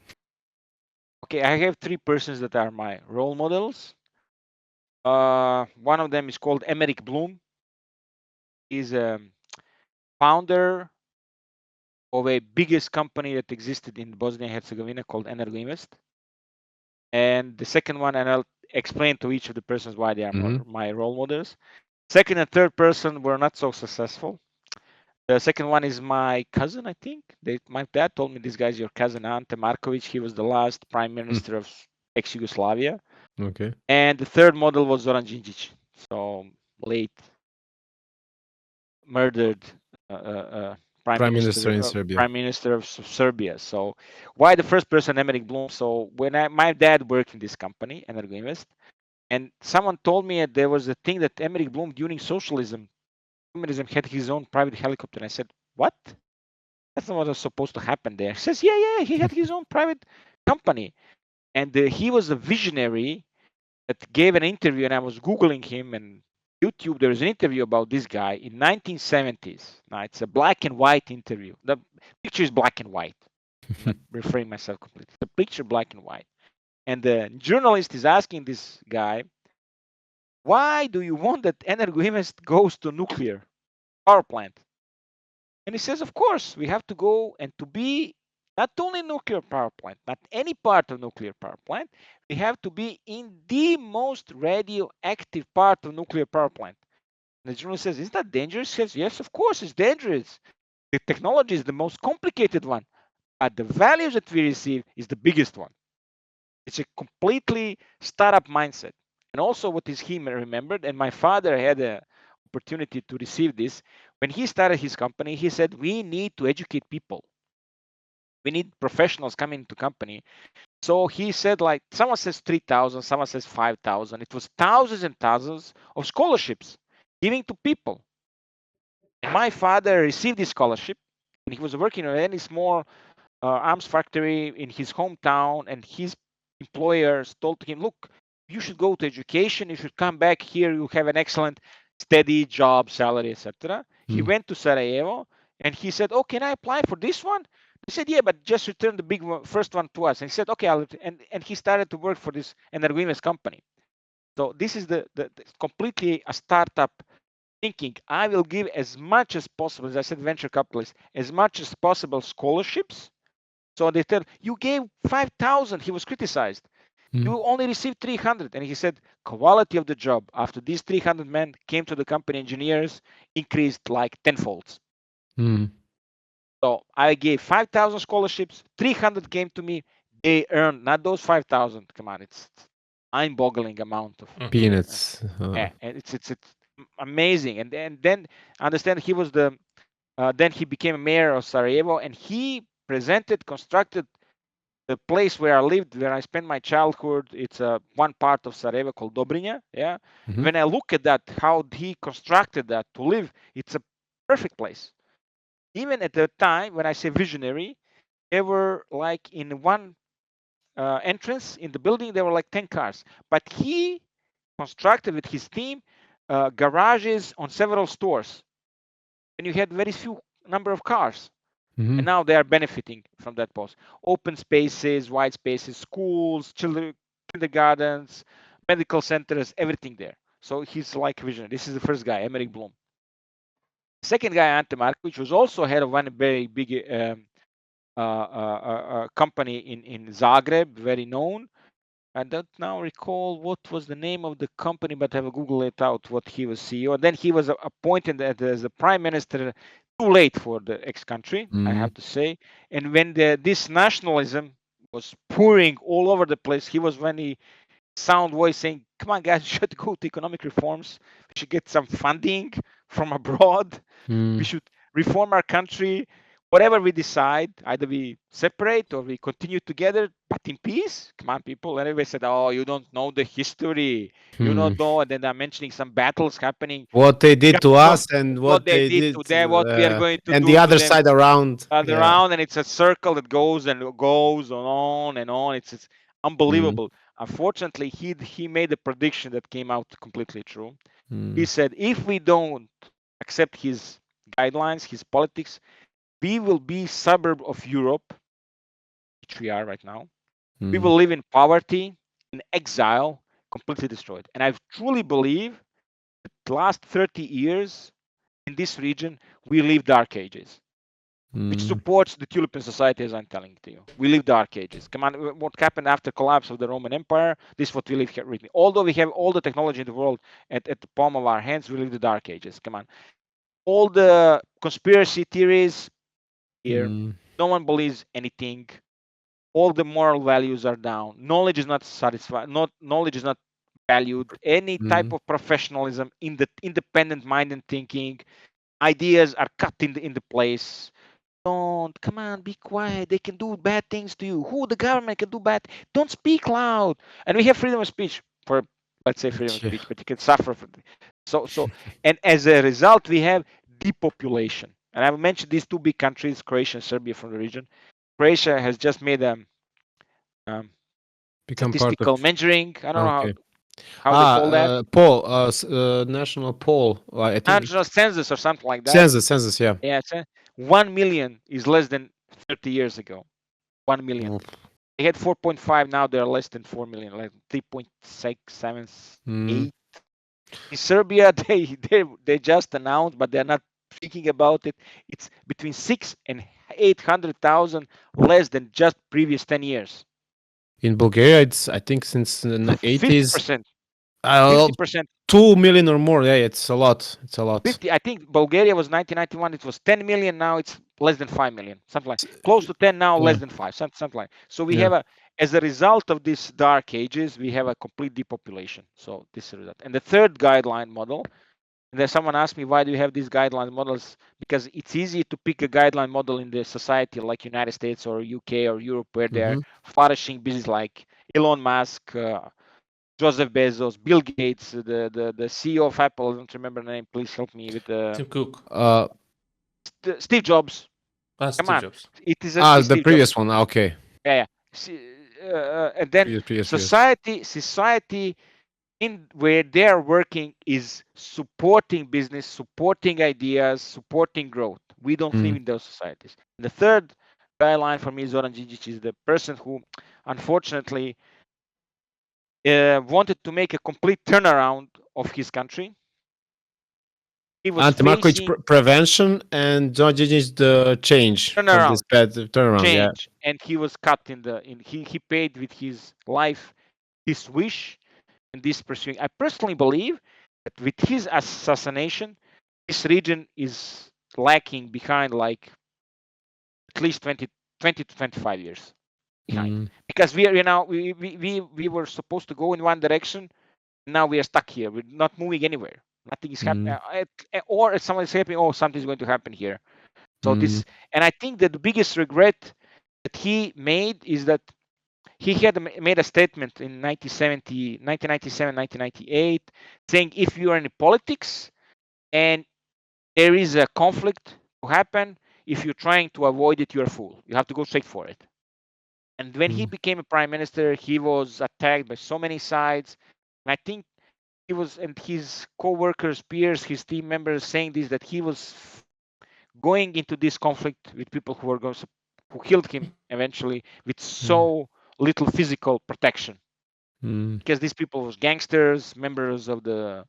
okay. I have three persons that are my role models. One of them is called Emerik Blum. He's a founder of a biggest company that existed in Bosnia and Herzegovina called Energo Invest. And the second one, and I'll explain to each of the persons why they are Mm-hmm. my role models. Second and third person were not so successful. The second one is my cousin, I think. My dad told me this guy's your cousin, Ante Markovic. He was the last prime minister of ex-Yugoslavia. Okay. And the third model was Zoran Đinđić. So late murdered uh, uh, uh, Prime Minister in Serbia. prime minister of Serbia. So why the first person, Emerik Blum? So when my dad worked in this company, Energo Invest, and someone told me that there was a thing that Emerik Blum during socialism, communism, had his own private helicopter. And I said, what? That's not what was supposed to happen there. He says, yeah, he had his own private company. And he was a visionary that gave an interview, and I was Googling him and YouTube. There was an interview about this guy in 1970s. Now, it's a black and white interview. The picture is black and white. I'm not referring myself completely. The picture black and white. And the journalist is asking this guy, why do you want that Energoinvest goes to nuclear power plant? And he says, of course, we have to go and to be not only nuclear power plant, not any part of nuclear power plant, we have to be in the most radioactive part of nuclear power plant. And the journalist says, "Isn't that dangerous?" He says, "Yes, of course, it's dangerous. The technology is the most complicated one, but the values that we receive is the biggest one." It's a completely startup mindset. And also, what is he remembered? And my father had the opportunity to receive this. When he started his company, he said, "We need to educate people. We need professionals coming to company." So he said, like, someone says 3,000, someone says 5,000. It was thousands and thousands of scholarships giving to people. And my father received this scholarship, and he was working on any small arms factory in his hometown, and his employers told him, "Look, you should go to education, you should come back here, you have an excellent steady job, salary, etc." He went to Sarajevo, and he said, "Oh, can I apply for this one?" He said, "Yeah, but just return the big one, first one to us." And he said, "Okay, and he started to work for this Energoinvest company. So this is the completely a startup thinking. I will give as much as possible, as I said, venture capitalists, as much as possible scholarships. So they tell, "You gave 5,000." He was criticized. "You only received 300." And he said, quality of the job after these 300 men came to the company, engineers, increased like tenfold. So I gave 5,000 scholarships, 300 came to me. They earned not those 5,000. Come on, it's mind-boggling amount of peanuts. yeah, and it's amazing. And then understand he was the then he became mayor of Sarajevo, and he constructed the place where I lived, where I spent my childhood. It's one part of Sarajevo called Dobrinja. Yeah. When I look at that, how he constructed that to live, it's a perfect place. Even at the time when I say visionary, there were like in one entrance in the building, there were like 10 cars. But he constructed with his team garages on several stores, and you had very few number of cars. And now they are benefiting from that post. Open spaces, wide spaces, schools, children, kindergartens, medical centers, everything there. So he's like visionary. This is the first guy, Emerik Blum. Second guy, Ante Marković, was also head of one very big company in Zagreb, very known. I don't now recall what was the name of the company, but I will Google it out what he was CEO. And then he was appointed as the prime minister too late for the ex-country, I have to say. And when this nationalism was pouring all over the place, he was very sound voice saying, "Come on, guys, we should go to economic reforms. We should get some funding from abroad. We should reform our country. Whatever we decide, either we separate or we continue together, but in peace." Come on, people. And everybody said, "Oh, you don't know the history. You don't know." And then they're mentioning some battles happening. What they did to us and What what they they did did, to them, what we are going to and do the to other them. side around. Around, and it's a circle that goes and goes on and on. It's unbelievable. Unfortunately, he made a prediction that came out completely true. He said, if we don't accept his guidelines, his politics, we will be suburb of Europe, which we are right now. We will live in poverty, in exile, completely destroyed. And I truly believe that the last 30 years in this region, we live dark ages, which supports the Tulipan society, as I'm telling to you. We live dark ages. Come on, what happened after collapse of the Roman Empire? This is what we live here. Although we have all the technology in the world at the palm of our hands, we live the dark ages. Come on. All the conspiracy theories here, no one believes anything. All the moral values are down. Knowledge is not satisfied. Knowledge is not valued. Any type of professionalism in the independent mind and thinking. Ideas are cut in the place. Don't, come on, be quiet. They can do bad things to you. Who? The government can do bad. Don't speak loud. And we have freedom of speech for, let's say, freedom of speech, but you can suffer for so and as a result we have depopulation. And I've mentioned these two big countries, Croatia and Serbia, from the region. Croatia has just made a Become statistical part of. measuring. I don't know Okay. how they call that. Poll, national poll. I think National census or something like that. census, yeah. Yeah, 1 million is less than 30 years ago. 1 million. They had 4.5, now they're less than 4 million, like 3.678. In Serbia, they just announced, but they're not thinking about it. It's between 6 and 800,000 less than just previous 10 years. In Bulgaria, it's I think since the 80s. 50%. 50%. 2 million or more. Yeah, it's a lot. It's a lot. 50. I think Bulgaria was 1991. It was 10 million. Now it's less than 5 million. Something like close to 10 now, less than 5. Something like. So we have as a result of these dark ages, we have a complete depopulation. So this is that. And the third guideline model. And then someone asked me, why do you have these guideline models? Because it's easy to pick a guideline model in the society like United States or UK or Europe, where they're flourishing business like Elon Musk, Joseph Bezos, Bill Gates, the CEO of Apple. I don't remember the name. Please help me with Tim Cook. Steve Jobs. Steve Come on, Jobs. it is the Steve previous Jobs. one. Okay. Yeah. And then Previous. society in where they are working is supporting business, supporting ideas, supporting growth. We don't live in those societies. The third guideline for me, Zoran Đinđić, is the person who, unfortunately, wanted to make a complete turnaround of his country. He was Ante Marković prevention and Đinđić the change from this bad turnaround. Change, and he was cut he paid with his life, his wish, and this pursuing. I personally believe that with his assassination, this region is lacking behind like at least 20 to 25 years behind, because we were supposed to go in one direction. Now we are stuck here. We're not moving anywhere. Nothing is happening. Or if someone is happening, oh, something's going to happen here. So this, and I think that the biggest regret that he made is that he had made a statement in 1997, 1998, saying if you are in politics and there is a conflict to happen, if you're trying to avoid it, you're a fool. You have to go straight for it. And when he became a prime minister, he was attacked by so many sides. And I think he was, and his co-workers, peers, his team members saying this, that he was going into this conflict with people who killed him eventually with so little physical protection, because these people was gangsters, members of the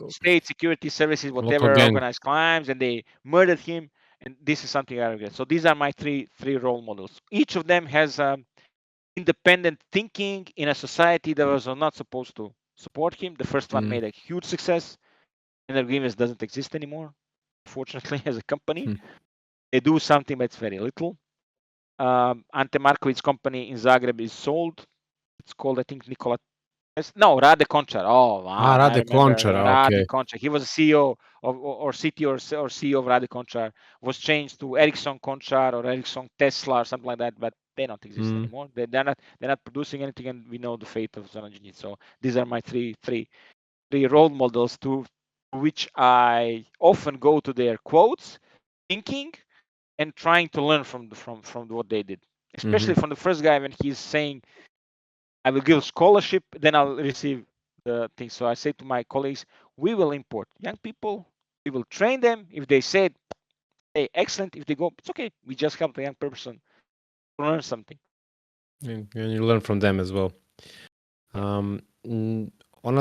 state security services, whatever, organized crimes, and they murdered him. And this is something I regret. So these are my three role models. Each of them has independent thinking in a society that was not supposed to support him. The first one made a huge success. Agreements doesn't exist anymore, fortunately, as a company. They do something, but it's very little. Ante Marković company in Zagreb is sold. It's called, I think, Rade Končar. Oh, wow. Rade Končar. Okay. Rade Končar. He was a CEO or CTO or CEO of Rade Končar. Was changed to Ericsson Končar or Ericsson Tesla or something like that, but they don't exist anymore. They're not producing anything, and we know the fate of Zoran Đinđić. So these are my three role models to which I often go to their quotes, thinking, and trying to learn from what they did. Especially from the first guy when he's saying, "I will give a scholarship, then I'll receive the thing." So I say to my colleagues, "We will import young people. We will train them. If they say, hey, excellent. If they go, it's okay. We just help the young person to learn something." And you learn from them as well. Ona,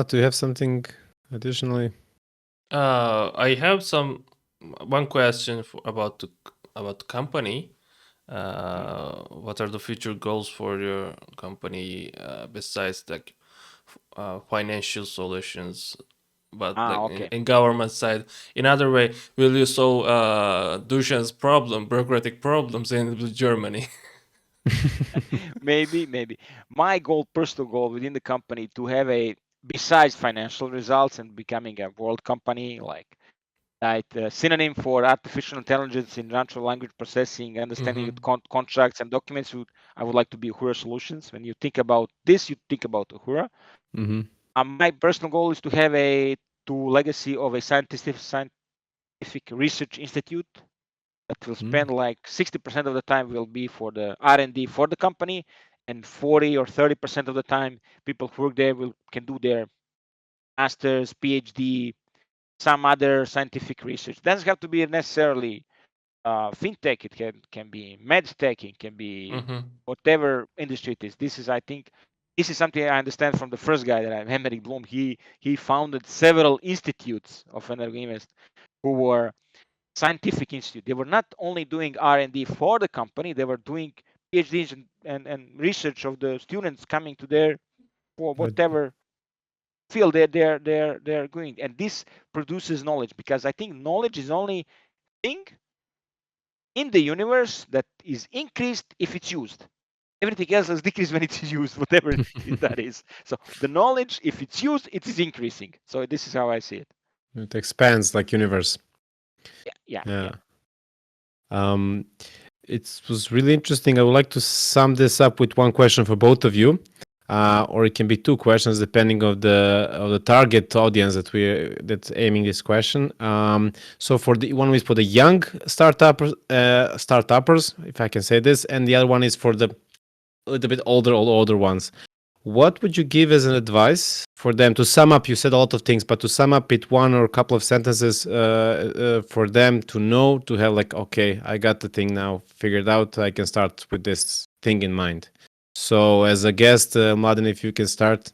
do you have something additionally? I have one question about the company. What are the future goals for your company besides like financial solutions, but in government side? In other way, will you solve Dušan's bureaucratic problems in Germany? Maybe. My personal goal within the company, to have besides financial results and becoming a world company, like synonym for artificial intelligence in natural language processing, understanding contracts and documents. I would like to be Uhura Solutions. When you think about this, you think about Uhura. My personal goal is to have legacy of a scientific research institute that will spend like 60% of the time will be for the R&D for the company, and 40 or 30% of the time people who work there can do their master's, PhD, some other scientific research. It doesn't have to be necessarily fintech. It can be medtech. It can be whatever industry it is. I think this is something I understand from the first guy that I have, Emerik Blum. He founded several institutes of Energinvest who were scientific institute. They were not only doing R&D for the company, they were doing PhDs and research of the students coming to their for whatever field they're going, and this produces knowledge, because I think knowledge is only thing in the universe that is increased if it's used. Everything else is decreased when it's used, whatever that is. So the knowledge, if it's used, it is increasing. So this is how I see it. It expands like universe. Yeah. It was really interesting. I would like to sum this up with one question for both of you, or it can be two questions depending of the target audience that's aiming this question. So for the one is for the young startuppers, if I can say this, and the other one is for the a little bit older ones. What would you give as an advice for them to sum up? You said a lot of things, but to sum up it one or a couple of sentences for them to know, to have like, okay, I got the thing now figured out. I can start with this thing in mind. So as a guest, Mladen, if you can start.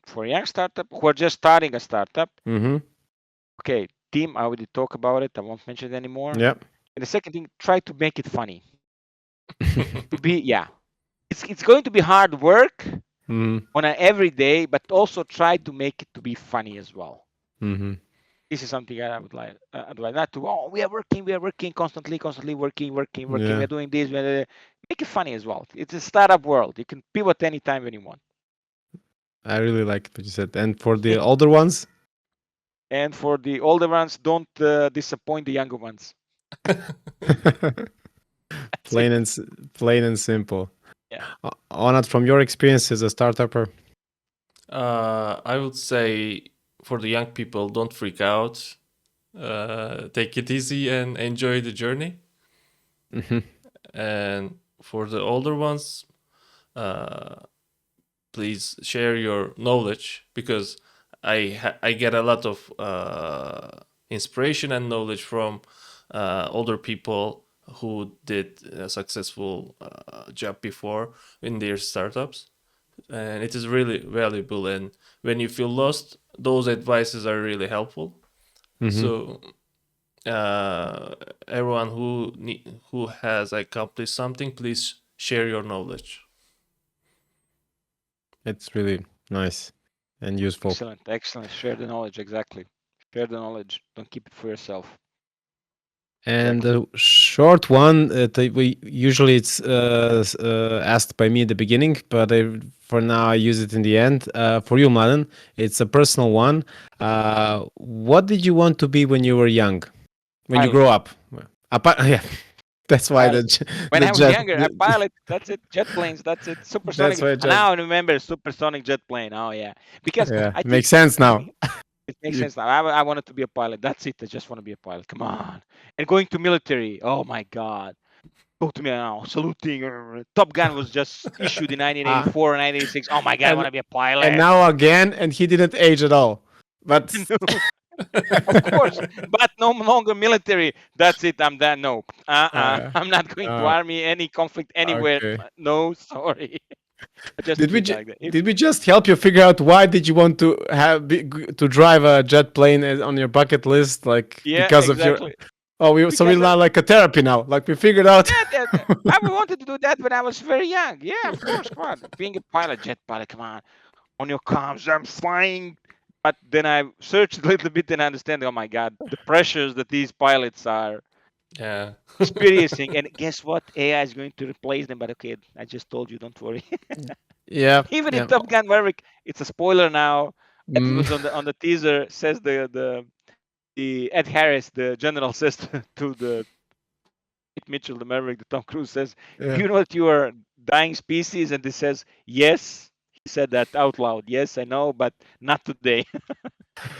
For a young startup who are just starting a startup, Mm-hmm. okay, team, I already talk about it. I won't mention it anymore. Yeah. And the second thing, try to make it funny. It's going to be hard work on an every day, but also try to make it to be funny as well. Mm-hmm. This is something I would like. I'd like not to. Oh, we are working constantly working. Yeah. We're doing this. Make it funny as well. It's a startup world. You can pivot anytime when you want. I really like what you said. And for the older ones? And for the older ones, don't disappoint the younger ones. Plain and simple. Yeah. Onat, from your experience as a startupper? I would say for the young people, don't freak out. Take it easy and enjoy the journey. Mm-hmm. And for the older ones, please share your knowledge, because I get a lot of inspiration and knowledge from older people who did a successful job before in their startups, and it is really valuable. And when you feel lost, those advices are really helpful. Mm-hmm. So everyone who has accomplished something, please share your knowledge. It's really nice and useful. Excellent. Share the knowledge. Exactly. Share the knowledge. Don't keep it for yourself. And the short one, we usually it's asked by me at the beginning, but for now I use it in the end. For you, Mladen, it's a personal one. What did you want to be when you were young? When you grow up? Yeah, that's why when I was younger, a pilot. That's it. Jet planes. That's it. Supersonic. Now I remember supersonic jet plane. Oh yeah, because it makes sense now. It makes sense now. I wanted to be a pilot. That's it. I just want to be a pilot. Come on. And going to military. Oh my God. Go to me now. Saluting. Top Gun was just issued in 1984 and 1986. Oh my God, I want to be a pilot. And now again, and he didn't age at all. But of course, but no longer military. That's it. I'm done. No. I'm not going to army, any conflict anywhere. Okay. No, sorry. Did we just help you figure out why did you want to to drive a jet plane on your bucket list? Like because exactly. of your we're now like a therapy now. Like we figured out. Yeah, I wanted to do that when I was very young. Yeah, of course. Come on, being a pilot, jet pilot. Come on, on your comms, I'm flying. But then I searched a little bit and I understand. Oh my God, the pressures that these pilots are experiencing. And guess what? AI is going to replace them. But okay, I just told you. Don't worry. Yeah. Even in Top Gun Maverick, it's a spoiler now. As it was on the teaser, says the Ed Harris, the general, says to the Mitchell, the Maverick, the Tom Cruise says, you know that you are a dying species? And he says, yes. He said that out loud. Yes, I know, but not today.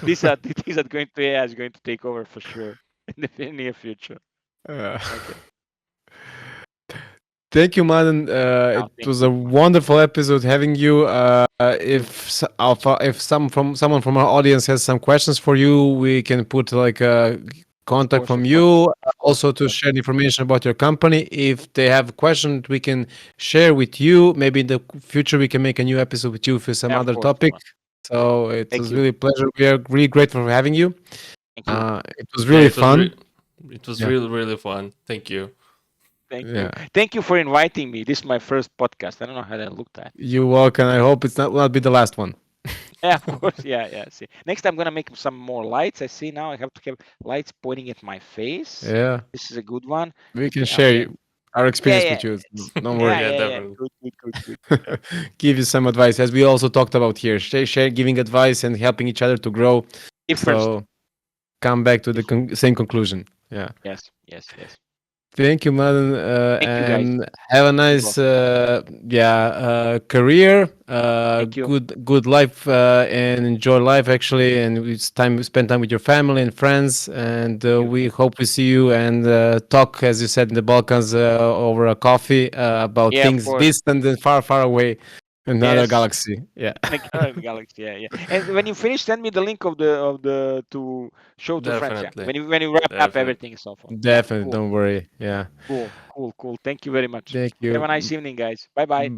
These are the things that AI is going to take over for sure in the near future. Okay. Thank you, Mladen. It was a wonderful episode having you. If someone from our audience has some questions for you, we can put like a contact from you, also to share information about your company. If they have a question, we can share with you. Maybe in the future we can make a new episode with you for some other topic. So it was really a pleasure. We are really grateful for having you. It was really fun. It was really fun. Thank you. Thank you. Yeah. Thank you for inviting me. This is my first podcast. I don't know how that looked at. You're welcome. I hope it's not be the last one. Yeah, of course. Yeah. See, next I'm gonna make some more lights. I see now I have to have lights pointing at my face. Yeah. This is a good one. We can Yeah, share okay. our experience Yeah. with you. Don't Yeah, worry. Yeah, yeah. definitely. Good. Give you some advice, as we also talked about here. Share giving advice and helping each other to grow. If first. So come back to the same conclusion. Yeah. Yes. Thank you, Mladen, Thank you, guys. and have a nice, career. Thank you. Good life, and enjoy life actually. And spend time with your family and friends. And we hope we see you and talk, as you said, in the Balkans over a coffee about Yeah, of things course. distant and far away in another Yes. galaxy. Yeah. Galaxy. Yeah. And when you finish, send me the link of the to show to friends. Yeah. Definitely. When you wrap up Definitely. everything and so forth. Definitely. Cool. Don't worry. Yeah. Cool. Thank you very much. Thank Have you. a nice evening, guys. Bye.